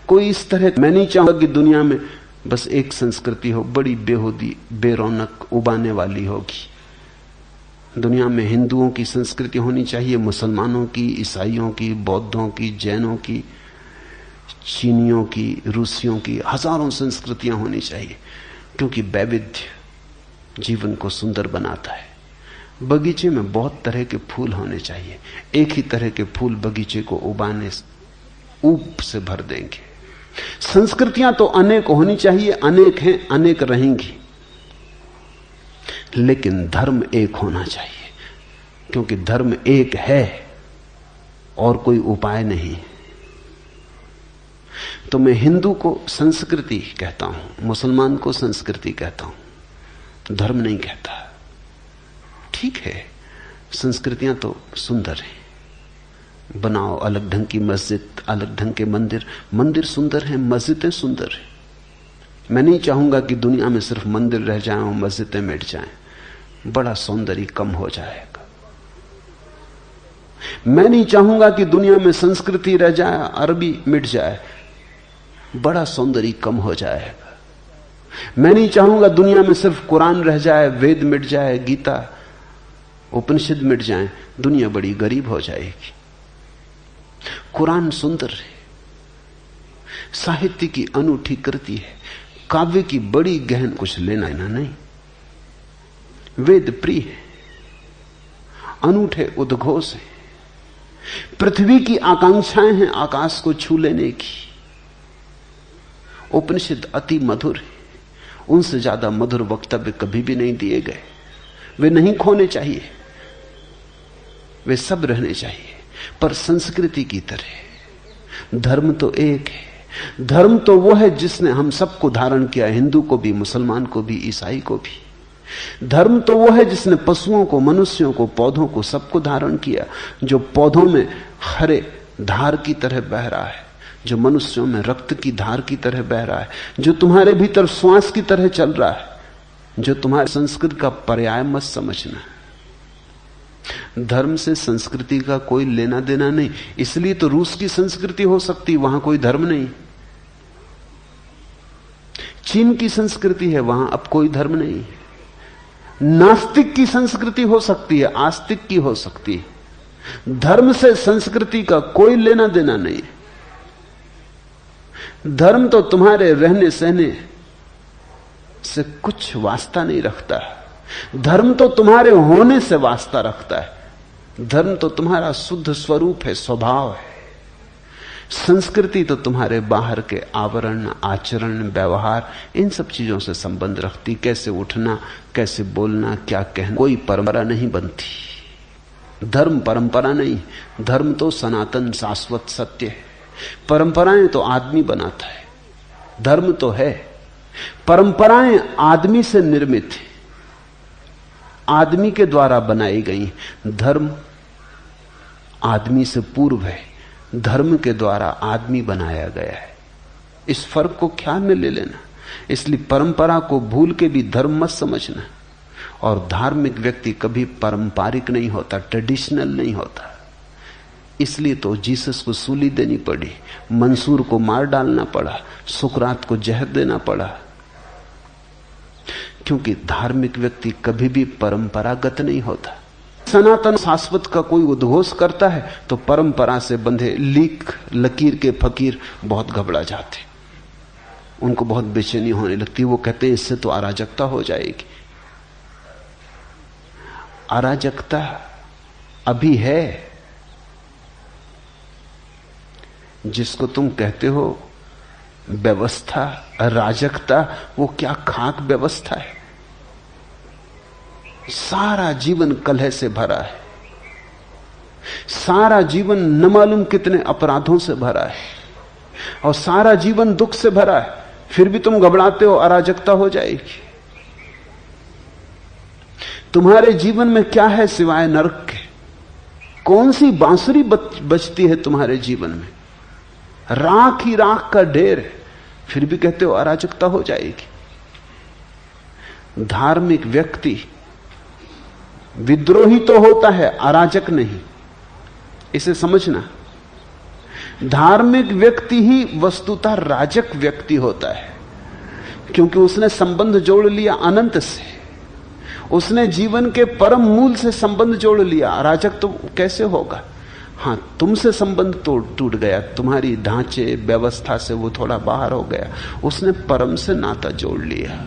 कोई इस तरह। मैं नहीं चाहूंगा कि दुनिया में बस एक संस्कृति हो, बड़ी बेहूदी, बेरौनक, उबाने वाली होगी। दुनिया में हिंदुओं की संस्कृति होनी चाहिए, मुसलमानों की, ईसाइयों की, बौद्धों की, जैनों की, चीनियों की, रूसियों की, हजारों संस्कृतियां होनी चाहिए, क्योंकि वैविध्य जीवन को सुंदर बनाता है। बगीचे में बहुत तरह के फूल होने चाहिए। एक ही तरह के फूल बगीचे को उबाने ऊप से भर देंगे। संस्कृतियां तो अनेक होनी चाहिए, अनेक हैं, अनेक रहेंगी, लेकिन धर्म एक होना चाहिए, क्योंकि धर्म एक है और कोई उपाय नहीं। तो मैं हिंदू को संस्कृति कहता हूं, मुसलमान को संस्कृति कहता हूं, धर्म नहीं कहता। ठीक है, संस्कृतियां तो सुंदर हैं, बनाओ अलग ढंग की मस्जिद, अलग ढंग के मंदिर। मंदिर सुंदर हैं, मस्जिदें सुंदर हैं। मैं नहीं चाहूंगा कि दुनिया में सिर्फ मंदिर रह जाएं और मस्जिदें मिट जाएं, बड़ा सौंदर्य कम हो जाएगा। मैं नहीं चाहूंगा कि दुनिया में संस्कृति रह जाए, अरबी मिट जाए, बड़ा सौंदर्य कम हो जाएगा। मैं नहीं चाहूंगा दुनिया में सिर्फ कुरान रह जाए, वेद मिट जाए, गीता उपनिषद मिट जाए, दुनिया बड़ी गरीब हो जाएगी। कुरान सुंदर है, साहित्य की अनूठी कृति है, काव्य की बड़ी गहन, कुछ लेना ना नहीं। वेद प्रिय है, अनूठे उद्घोष है, पृथ्वी की आकांक्षाएं हैं आकाश को छू लेने की। उपनिषद अति मधुर है, उनसे ज्यादा मधुर वक्तव्य कभी भी नहीं दिए गए, वे नहीं खोने चाहिए। वे सब रहने चाहिए, पर संस्कृति की तरह। धर्म तो एक है। धर्म तो वो है जिसने हम सबको धारण किया, हिंदू को भी, मुसलमान को भी, ईसाई को भी। धर्म तो वो है जिसने पशुओं को, मनुष्यों को, पौधों को, सबको धारण किया। जो पौधों में हरे धार की तरह बह रहा है, जो मनुष्यों में रक्त की धार की तरह बह रहा है, जो तुम्हारे भीतर श्वास की तरह चल रहा है, जो तुम्हारे संस्कृति का पर्याय मत समझना। धर्म से संस्कृति का कोई लेना देना नहीं। इसलिए तो रूस की संस्कृति हो सकती, वहां कोई धर्म नहीं। चीन की संस्कृति है, वहां अब कोई धर्म नहीं। नास्तिक की संस्कृति हो सकती है, आस्तिक की हो सकती है। धर्म से संस्कृति का कोई लेना देना नहीं। धर्म तो तुम्हारे रहने सहने से कुछ वास्ता नहीं रखता। धर्म तो तुम्हारे होने से वास्ता रखता है। धर्म तो तुम्हारा शुद्ध स्वरूप है, स्वभाव है। संस्कृति तो तुम्हारे बाहर के आवरण, आचरण, व्यवहार, इन सब चीजों से संबंध रखती। कैसे उठना, कैसे बोलना, क्या कहना, कोई परंपरा नहीं बनती। धर्म परंपरा नहीं, धर्म तो सनातन शाश्वत सत्य है। परंपराएं तो आदमी बनाता है, धर्म तो है। परंपराएं आदमी से निर्मित है, आदमी के द्वारा बनाई गई। धर्म आदमी से पूर्व है, धर्म के द्वारा आदमी बनाया गया है। इस फर्क को ख्याल में ले लेना। इसलिए परंपरा को भूल के भी धर्म मत समझना। और धार्मिक व्यक्ति कभी पारंपरिक नहीं होता, ट्रेडिशनल नहीं होता। इसलिए तो जीसस को सूली देनी पड़ी, मंसूर को मार डालना पड़ा, सुकरात को जहर देना पड़ा, क्योंकि धार्मिक व्यक्ति कभी भी परंपरागत नहीं होता। सनातन शाश्वत का कोई उद्घोष करता है तो परंपरा से बंधे लीक लकीर के फकीर बहुत घबरा जाते, उनको बहुत बेचैनी होने लगती। वो कहते हैं इससे तो अराजकता हो जाएगी। अराजकता अभी है। जिसको तुम कहते हो व्यवस्था, अराजकता, वो क्या खाक व्यवस्था है। सारा जीवन कलह से भरा है, सारा जीवन न मालूम कितने अपराधों से भरा है, और सारा जीवन दुख से भरा है। फिर भी तुम घबराते हो अराजकता हो जाएगी। तुम्हारे जीवन में क्या है सिवाय नरक के? कौन सी बांसुरी बजती है तुम्हारे जीवन में? राख ही राख का ढेर है, फिर भी कहते हो अराजकता हो जाएगी। धार्मिक व्यक्ति विद्रोही तो होता है, अराजक नहीं। इसे समझना। धार्मिक व्यक्ति ही वस्तुतः राजक व्यक्ति होता है, क्योंकि उसने संबंध जोड़ लिया अनंत से, उसने जीवन के परम मूल से संबंध जोड़ लिया। अराजक तो कैसे होगा? हां, तुमसे संबंध तो टूट गया, तुम्हारी ढांचे व्यवस्था से वो थोड़ा बाहर हो गया। उसने परम से नाता जोड़ लिया,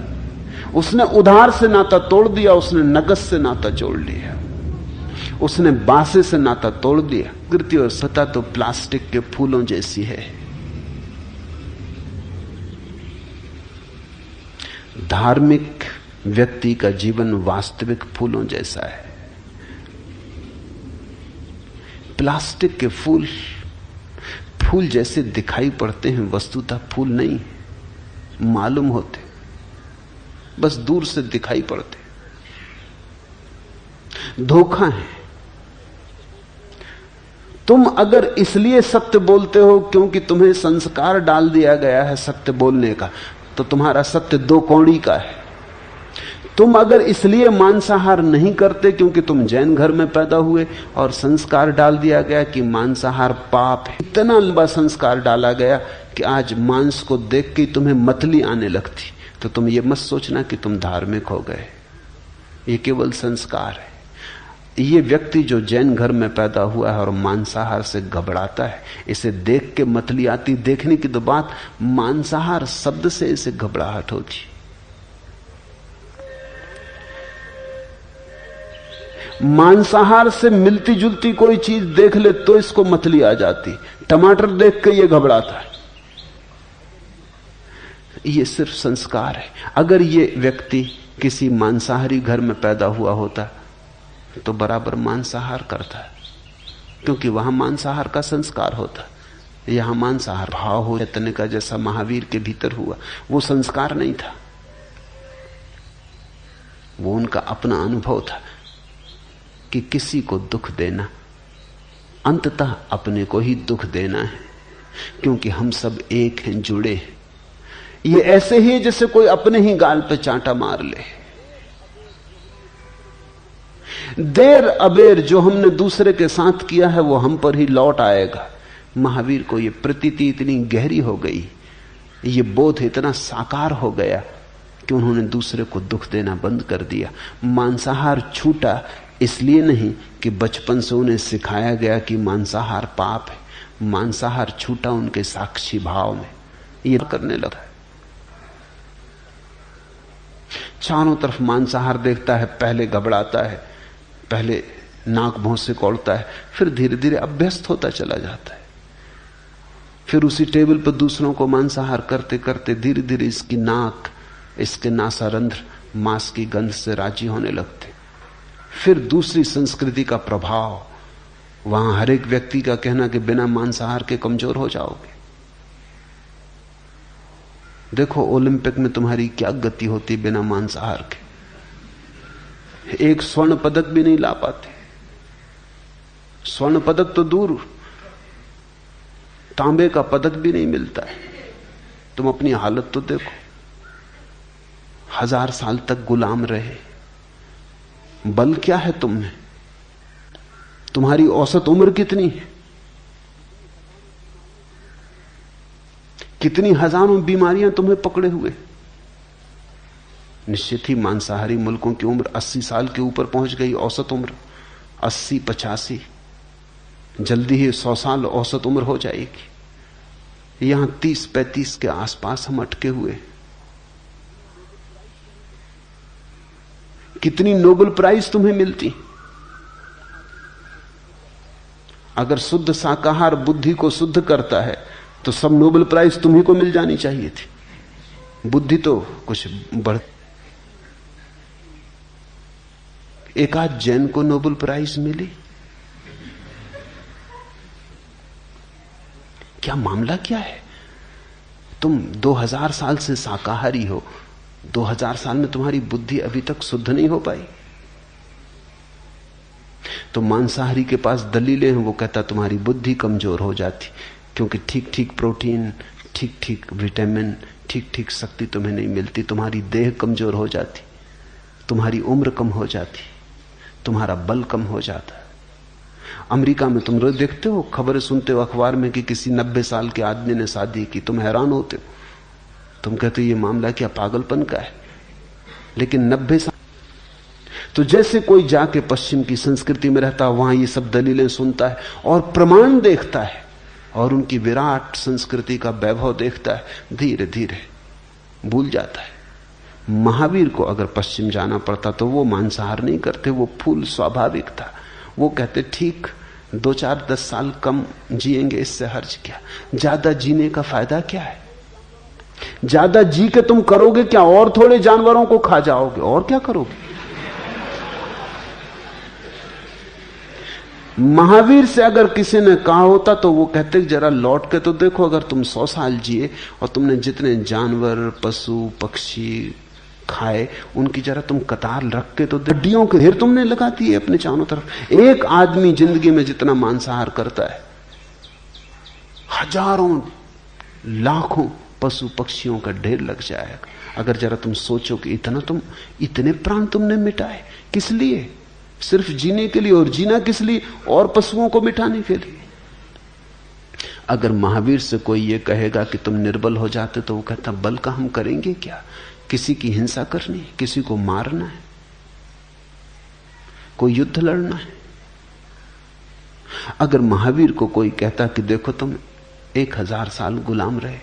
उसने उधार से नाता तोड़ दिया, उसने नगद से नाता जोड़ लिया, उसने बासे से नाता तोड़ दिया। कृति और सत्ता तो प्लास्टिक के फूलों जैसी है। धार्मिक व्यक्ति का जीवन वास्तविक फूलों जैसा है। प्लास्टिक के फूल फूल जैसे दिखाई पड़ते हैं, वस्तुतः फूल नहीं मालूम होते, बस दूर से दिखाई पड़ते। धोखा है। तुम अगर इसलिए सत्य बोलते हो क्योंकि तुम्हें संस्कार डाल दिया गया है सत्य बोलने का, तो तुम्हारा सत्य दो कौड़ी का है। तुम अगर इसलिए मांसाहार नहीं करते क्योंकि तुम जैन घर में पैदा हुए और संस्कार डाल दिया गया कि मांसाहार पाप है, इतना लंबा संस्कार डाला गया कि आज मांस को देख के तुम्हें मतली आने लगती, तो तुम ये मत सोचना कि तुम धार्मिक हो गए। ये केवल संस्कार है। ये व्यक्ति जो जैन घर में पैदा हुआ है और मांसाहार से घबराता है, इसे देख के मतली आती, देखने की तो बात, मांसाहार शब्द से इसे घबराहट होती। मांसाहार से मिलती जुलती कोई चीज देख ले तो इसको मतली आ जाती। टमाटर देख के ये घबराता है। ये सिर्फ संस्कार है। अगर ये व्यक्ति किसी मांसाहारी घर में पैदा हुआ होता तो बराबर मांसाहार करता है। क्योंकि वहां मांसाहार का संस्कार होता, यहां मांसाहार भाव हो चैतन्य का जैसा महावीर के भीतर हुआ, वो संस्कार नहीं था, वो उनका अपना अनुभव था कि किसी को दुख देना अंततः अपने को ही दुख देना है, क्योंकि हम सब एक हैं, जुड़े हैं। ये ऐसे ही जैसे कोई अपने ही गाल पे चांटा मार ले। देर अबेर जो हमने दूसरे के साथ किया है वो हम पर ही लौट आएगा। महावीर को ये प्रतीति इतनी गहरी हो गई, ये बोध इतना साकार हो गया कि उन्होंने दूसरे को दुख देना बंद कर दिया। मांसाहार छूटा इसलिए नहीं कि बचपन से उन्हें सिखाया गया कि मांसाहार पाप है, मांसाहार छूटा उनके साक्षी भाव में, ये करने लगा। चारों तरफ मांसाहार देखता है, पहले घबराता है, पहले नाक भौं से कौड़ता है, फिर धीरे धीरे अभ्यस्त होता चला जाता है। फिर उसी टेबल पर दूसरों को मांसाहार करते करते धीरे धीरे इसकी नाक, इसके नासारंध्र मांस की गंध से राजी होने लगते। फिर दूसरी संस्कृति का प्रभाव, वहां हर एक व्यक्ति का कहना कि बिना मांसाहार के कमजोर हो जाओगे। देखो ओलंपिक में तुम्हारी क्या गति होती बिना मांसाहार के, एक स्वर्ण पदक भी नहीं ला पाते। स्वर्ण पदक तो दूर, तांबे का पदक भी नहीं मिलता है। तुम अपनी हालत तो देखो, 1000 साल तक गुलाम रहे, बल क्या है तुम में? तुम्हारी औसत उम्र कितनी है? कितनी हजारों बीमारियां तुम्हें पकड़े हुए। निश्चित ही मांसाहारी मुल्कों की उम्र 80 साल के ऊपर पहुंच गई, औसत उम्र 80-85, जल्दी ही 100 साल औसत उम्र हो जाएगी। यहां 30-35 के आसपास हम अटके हुए। कितनी नोबेल प्राइज तुम्हें मिलती। अगर शुद्ध शाकाहार बुद्धि को शुद्ध करता है तो सब नोबेल प्राइज तुम्ही को मिल जानी चाहिए थी। बुद्धि तो कुछ बढ़, एक आध जैन को नोबेल प्राइज मिली। क्या मामला क्या है? तुम 2000 साल से शाकाहारी हो, 2000 साल में तुम्हारी बुद्धि अभी तक शुद्ध नहीं हो पाई। तो मांसाहारी के पास दलीलें हैं, वो कहता तुम्हारी बुद्धि कमजोर हो जाती, क्योंकि ठीक ठीक प्रोटीन, ठीक ठीक विटामिन, ठीक ठीक शक्ति तुम्हें नहीं मिलती, तुम्हारी देह कमजोर हो जाती, तुम्हारी उम्र कम हो जाती, तुम्हारा बल कम हो जाता। अमेरिका में तुम रोज देखते हो, खबरें सुनते हो अखबार में कि किसी 90 साल के आदमी ने शादी की, तुम हैरान होते हो, तुम कहते हो ये मामला क्या पागलपन का है। लेकिन 90 साल तो जैसे कोई जाके पश्चिम की संस्कृति में रहता, वहां ये सब दलीलें सुनता है और प्रमाण देखता है और उनकी विराट संस्कृति का वैभव देखता है, धीरे धीरे भूल जाता है। महावीर को अगर पश्चिम जाना पड़ता तो वो मांसाहार नहीं करते, वो फूल स्वाभाविक था। वो कहते ठीक 2-4-10 साल कम जिएंगे, इससे हर्ज क्या, ज्यादा जीने का फायदा क्या है? ज्यादा जी के तुम करोगे क्या? और थोड़े जानवरों को खा जाओगे, और क्या करोगे? महावीर से अगर किसी ने कहा होता तो वो कहते जरा लौट के तो देखो, अगर तुम 100 साल जिए और तुमने जितने जानवर, पशु, पक्षी खाए उनकी जरा तुम कतार रख के तो हड्डियों के ढेर तुमने लगा दिए अपने चारों तरफ। एक आदमी जिंदगी में जितना मांसाहार करता है, हजारों लाखों पशु पक्षियों का ढेर लग जाएगा। अगर जरा तुम सोचो कि इतने प्राण तुमने मिटाए, किस लिए? सिर्फ जीने के लिए, और जीना किस लिए? और पशुओं को मिटाने के लिए। अगर महावीर से कोई ये कहेगा कि तुम निर्बल हो जाते, तो वो कहता बल का हम करेंगे क्या? किसी की हिंसा करनी, किसी को मारना है, कोई युद्ध लड़ना है। अगर महावीर को कोई कहता कि देखो तुम 1000 साल गुलाम रहे,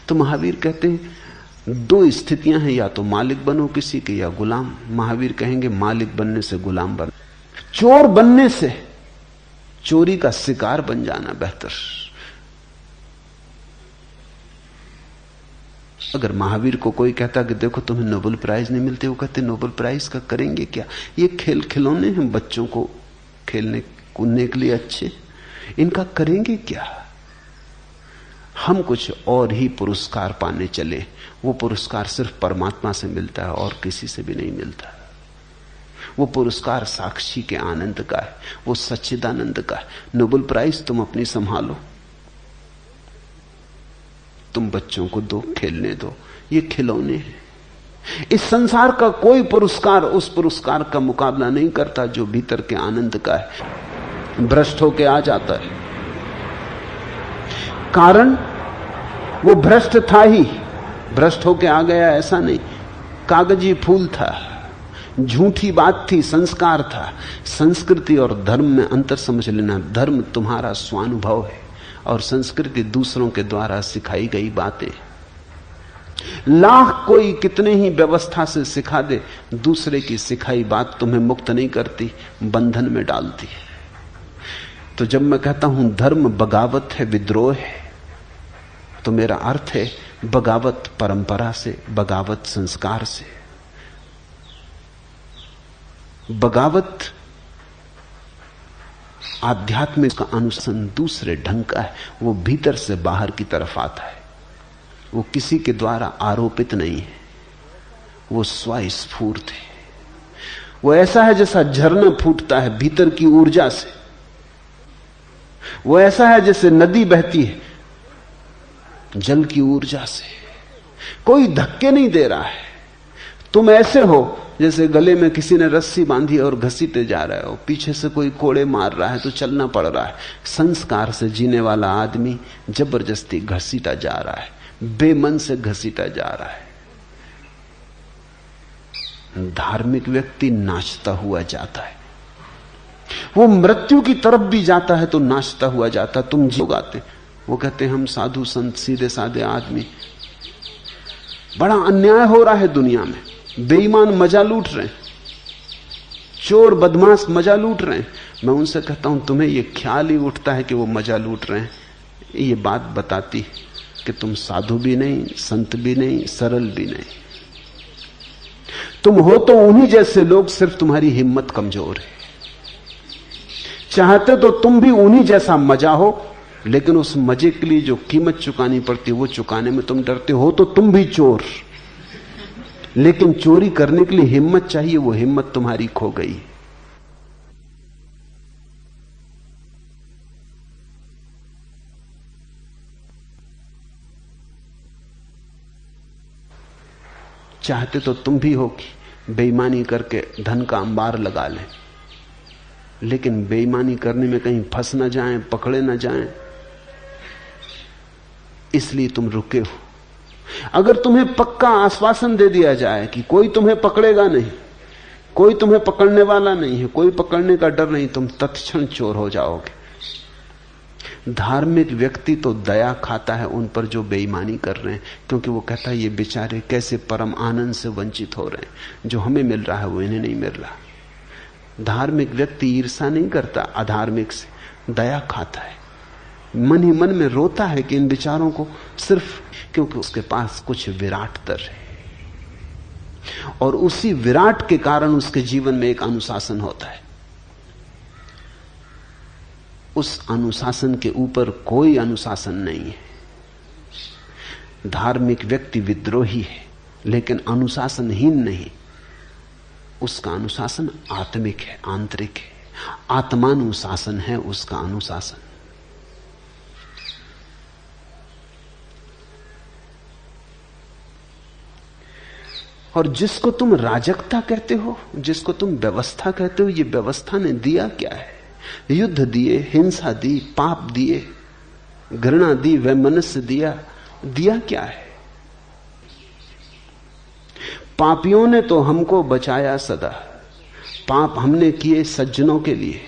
तो महावीर कहते हैं 2 स्थितियां हैं, या तो मालिक बनो किसी के या गुलाम। महावीर कहेंगे मालिक बनने से गुलाम बन, चोर बनने से चोरी का शिकार बन जाना बेहतर। अगर महावीर को कोई कहता कि देखो तुम्हें नोबेल प्राइज नहीं मिलते, वो कहते नोबेल प्राइज का करेंगे क्या? ये खेल खिलौने हैं बच्चों को खेलने कूदने के लिए अच्छे, इनका करेंगे क्या? हम कुछ और ही पुरस्कार पाने चले। वो पुरस्कार सिर्फ परमात्मा से मिलता है और किसी से भी नहीं मिलता। वो पुरस्कार साक्षी के आनंद का है, वो सच्चिदानंद का है। नोबेल प्राइज तुम अपनी संभालो, तुम बच्चों को दो, खेलने दो, ये खिलौने हैं। इस संसार का कोई पुरस्कार उस पुरस्कार का मुकाबला नहीं करता जो भीतर के आनंद का है। भ्रष्ट होके आ जाता है, कारण वो भ्रष्ट था ही, भ्रष्ट होके आ गया ऐसा नहीं। कागजी फूल था, झूठी बात थी, संस्कार था। संस्कृति और धर्म में अंतर समझ लेना। धर्म तुम्हारा स्वानुभव है और संस्कृति दूसरों के द्वारा सिखाई गई बातें। लाख कोई कितने ही व्यवस्था से सिखा दे, दूसरे की सिखाई बात तुम्हें मुक्त नहीं करती, बंधन में डालती है। तो जब मैं कहता हूं धर्म बगावत है, विद्रोह है, तो मेरा अर्थ है बगावत परंपरा से, बगावत संस्कार से। बगावत आध्यात्मिक का अनुशासन दूसरे ढंग का है। वो भीतर से बाहर की तरफ आता है, वो किसी के द्वारा आरोपित नहीं है, वो स्वस्फूर्त है। वो ऐसा है जैसा झरना फूटता है भीतर की ऊर्जा से। वो ऐसा है जैसे नदी बहती है जल की ऊर्जा से। कोई धक्के नहीं दे रहा है। तुम ऐसे हो जैसे गले में किसी ने रस्सी बांधी और घसीटे जा रहे हो, पीछे से कोई कोड़े मार रहा है तो चलना पड़ रहा है। संस्कार से जीने वाला आदमी जबरदस्ती घसीटा जा रहा है, बेमन से घसीटा जा रहा है। धार्मिक व्यक्ति नाचता हुआ जाता है, वो मृत्यु की तरफ भी जाता है तो नाचता हुआ जाता। तुम जो गाते, वो कहते हम साधु संत सीधे साधे आदमी, बड़ा अन्याय हो रहा है दुनिया में, बेईमान मजा लूट रहे हैं, चोर बदमाश मजा लूट रहे हैं। मैं उनसे कहता हूं तुम्हें यह ख्याल ही उठता है कि वो मजा लूट रहे हैं, ये बात बताती कि तुम साधु भी नहीं, संत भी नहीं, सरल भी नहीं। तुम हो तो उन्हीं जैसे लोग, सिर्फ तुम्हारी हिम्मत कमजोर है। चाहते तो तुम भी उन्हीं जैसा मजा हो, लेकिन उस मजे के लिए जो कीमत चुकानी पड़ती वो चुकाने में तुम डरते हो। तो तुम भी चोर, लेकिन चोरी करने के लिए हिम्मत चाहिए, वो हिम्मत तुम्हारी खो गई। चाहते तो तुम भी हो कि बेईमानी करके धन का अंबार लगा लें, लेकिन बेईमानी करने में कहीं फंस ना जाएं, पकड़े ना जाएं, इसलिए तुम रुके हो। अगर तुम्हें पक्का आश्वासन दे दिया जाए कि कोई तुम्हें पकड़ेगा नहीं, कोई तुम्हें पकड़ने वाला नहीं है, कोई पकड़ने का डर नहीं, तुम तत्क्षण चोर हो जाओगे। धार्मिक व्यक्ति तो दया खाता है उन पर जो बेईमानी कर रहे हैं, क्योंकि वो कहता है ये बेचारे कैसे परम आनंद से वंचित हो रहे हैं, जो हमें मिल रहा है वो इन्हें नहीं मिल रहा। धार्मिक व्यक्ति ईर्ष्या नहीं करता अधार्मिक से, दया खाता है, मन ही मन में रोता है कि इन विचारों को, सिर्फ क्योंकि उसके पास कुछ विराटतर है, और उसी विराट के कारण उसके जीवन में एक अनुशासन होता है। उस अनुशासन के ऊपर कोई अनुशासन नहीं है। धार्मिक व्यक्ति विद्रोही है, लेकिन अनुशासनहीन नहीं। उसका अनुशासन आत्मिक है, आंतरिक है, आत्मानुशासन है उसका अनुशासन। और जिसको तुम राजकता कहते हो, जिसको तुम व्यवस्था कहते हो, ये व्यवस्था ने दिया क्या है? युद्ध दिए, हिंसा दी, पाप दिए, घृणा दी, वैमनस्य दिया क्या है? पापियों ने तो हमको बचाया सदा, पाप हमने किए सज्जनों के लिए।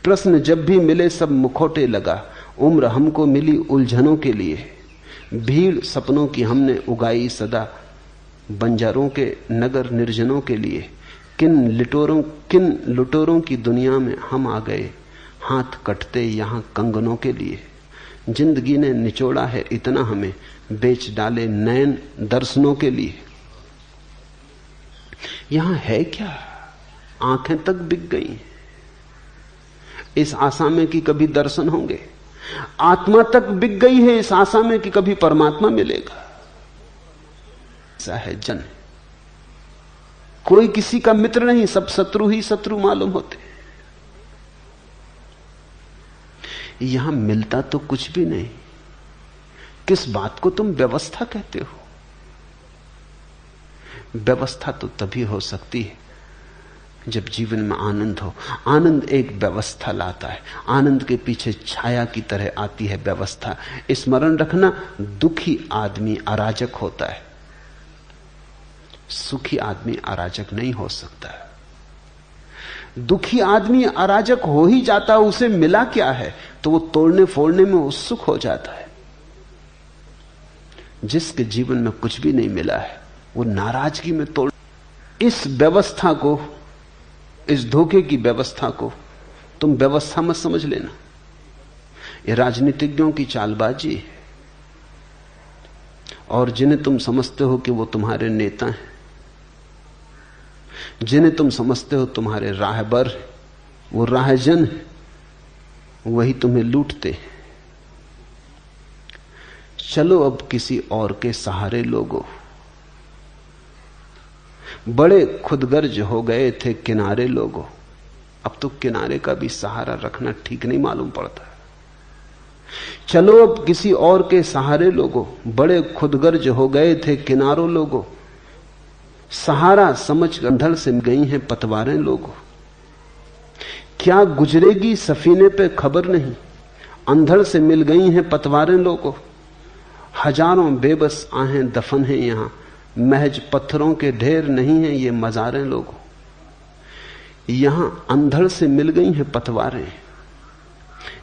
प्रश्न जब भी मिले सब मुखौटे लगा, उम्र हमको मिली उलझनों के लिए। भीड़ सपनों की हमने उगाई सदा, बंजारों के नगर निर्जनों के लिए। किन लुटोरों की दुनिया में हम आ गए, हाथ कटते यहां कंगनों के लिए। जिंदगी ने निचोड़ा है इतना हमें, बेच डाले नयन दर्शनों के लिए। यहां है क्या? आंखें तक बिक गई, इस आशा में कि कभी दर्शन होंगे। आत्मा तक बिक गई है इस आशा में कि कभी परमात्मा मिलेगा। ऐसा है जन, कोई किसी का मित्र नहीं, सब शत्रु ही शत्रु मालूम होते। यहां मिलता तो कुछ भी नहीं। किस बात को तुम व्यवस्था कहते हो? व्यवस्था तो तभी हो सकती है जब जीवन में आनंद हो। आनंद एक व्यवस्था लाता है। आनंद के पीछे छाया की तरह आती है व्यवस्था। स्मरण रखना, दुखी आदमी अराजक होता है, सुखी आदमी अराजक नहीं हो सकता। दुखी आदमी अराजक हो ही जाता है, उसे मिला क्या है तो वो तोड़ने फोड़ने में उत्सुक हो जाता है। जिसके जीवन में कुछ भी नहीं मिला है वो नाराजगी में तोड़। इस व्यवस्था को, इस धोखे की व्यवस्था को तुम व्यवस्था मत समझ लेना। ये राजनीतिज्ञों की चालबाजी है। और जिन्हें तुम समझते हो कि वो तुम्हारे नेता हैं, जिन्हें तुम समझते हो तुम्हारे राहबर, वो राहजन, वही तुम्हें लूटते। चलो अब किसी और के सहारे लोगों। बड़े खुदगर्ज हो गए थे किनारे लोगों, अब तो किनारे का भी सहारा रखना ठीक नहीं मालूम पड़ता। चलो अब किसी और के सहारे लोगों, बड़े खुदगर्ज हो गए थे किनारों लोगों। सहारा समझ अंधड़ से गई हैं पतवारें लोगों। क्या गुजरेगी सफीने पे खबर नहीं, अंधड़ से मिल गई हैं पतवारें लोगों। हजारों बेबस आहें दफन हैं यहां, महज पत्थरों के ढेर नहीं हैं ये मजारें लोगों। यहां अंधड़ से मिल गई हैं पतवारें।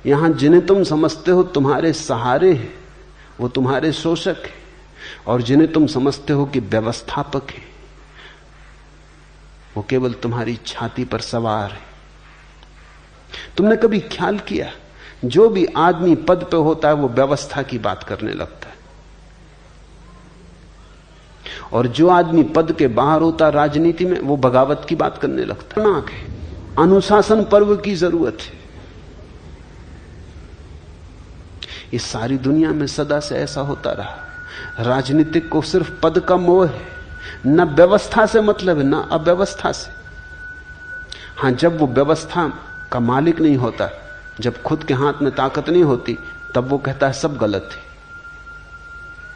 यहां जिन्हें तुम समझते हो तुम्हारे सहारे हैं वो तुम्हारे शोषक हैं, और जिन्हें तुम समझते हो कि व्यवस्थापक है वो केवल तुम्हारी छाती पर सवार है। तुमने कभी ख्याल किया, जो भी आदमी पद पे होता है वो व्यवस्था की बात करने लगता है, और जो आदमी पद के बाहर होता है राजनीति में वो बगावत की बात करने लगता है। नाक है, अनुशासन पर्व की जरूरत है। ये सारी दुनिया में सदा से ऐसा होता रहा। राजनीतिक को सिर्फ पद का मोह है, न व्यवस्था से मतलब है, न अव्यवस्था से। हां, जब वो व्यवस्था का मालिक नहीं होता, जब खुद के हाथ में ताकत नहीं होती, तब वो कहता है सब गलत है,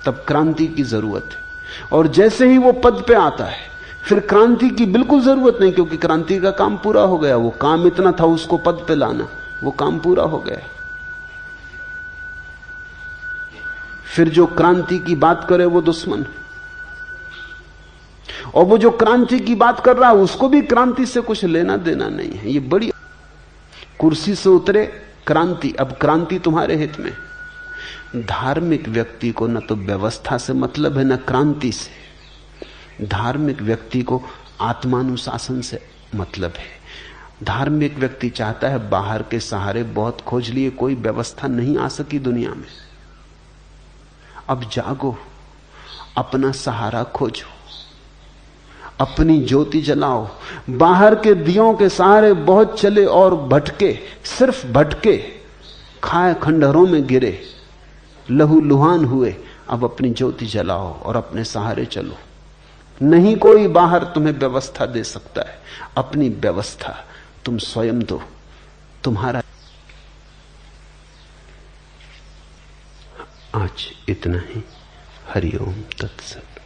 तब क्रांति की जरूरत है। और जैसे ही वो पद पे आता है फिर क्रांति की बिल्कुल जरूरत नहीं, क्योंकि क्रांति का काम पूरा हो गया। वो काम इतना था उसको पद पे लाना, वो काम पूरा हो गया। फिर जो क्रांति की बात करे वो दुश्मन है, और वो जो क्रांति की बात कर रहा है उसको भी क्रांति से कुछ लेना देना नहीं है। ये बड़ी कुर्सी से उतरे क्रांति, अब क्रांति तुम्हारे हित में। धार्मिक व्यक्ति को न तो व्यवस्था से मतलब है न क्रांति से। धार्मिक व्यक्ति को आत्मानुशासन से मतलब है। धार्मिक व्यक्ति चाहता है बाहर के सहारे बहुत खोज लिए, कोई व्यवस्था नहीं आ सकी दुनिया में। अब जागो, अपना सहारा खोजो, अपनी ज्योति जलाओ। बाहर के दियों के सहारे बहुत चले और भटके, सिर्फ भटके, खाए खंडहरों में गिरे, लहू लुहान हुए। अब अपनी ज्योति जलाओ और अपने सहारे चलो। नहीं कोई बाहर तुम्हें व्यवस्था दे सकता है, अपनी व्यवस्था तुम स्वयं दो। तुम्हारा आज इतना ही। हरिओम तत्सत।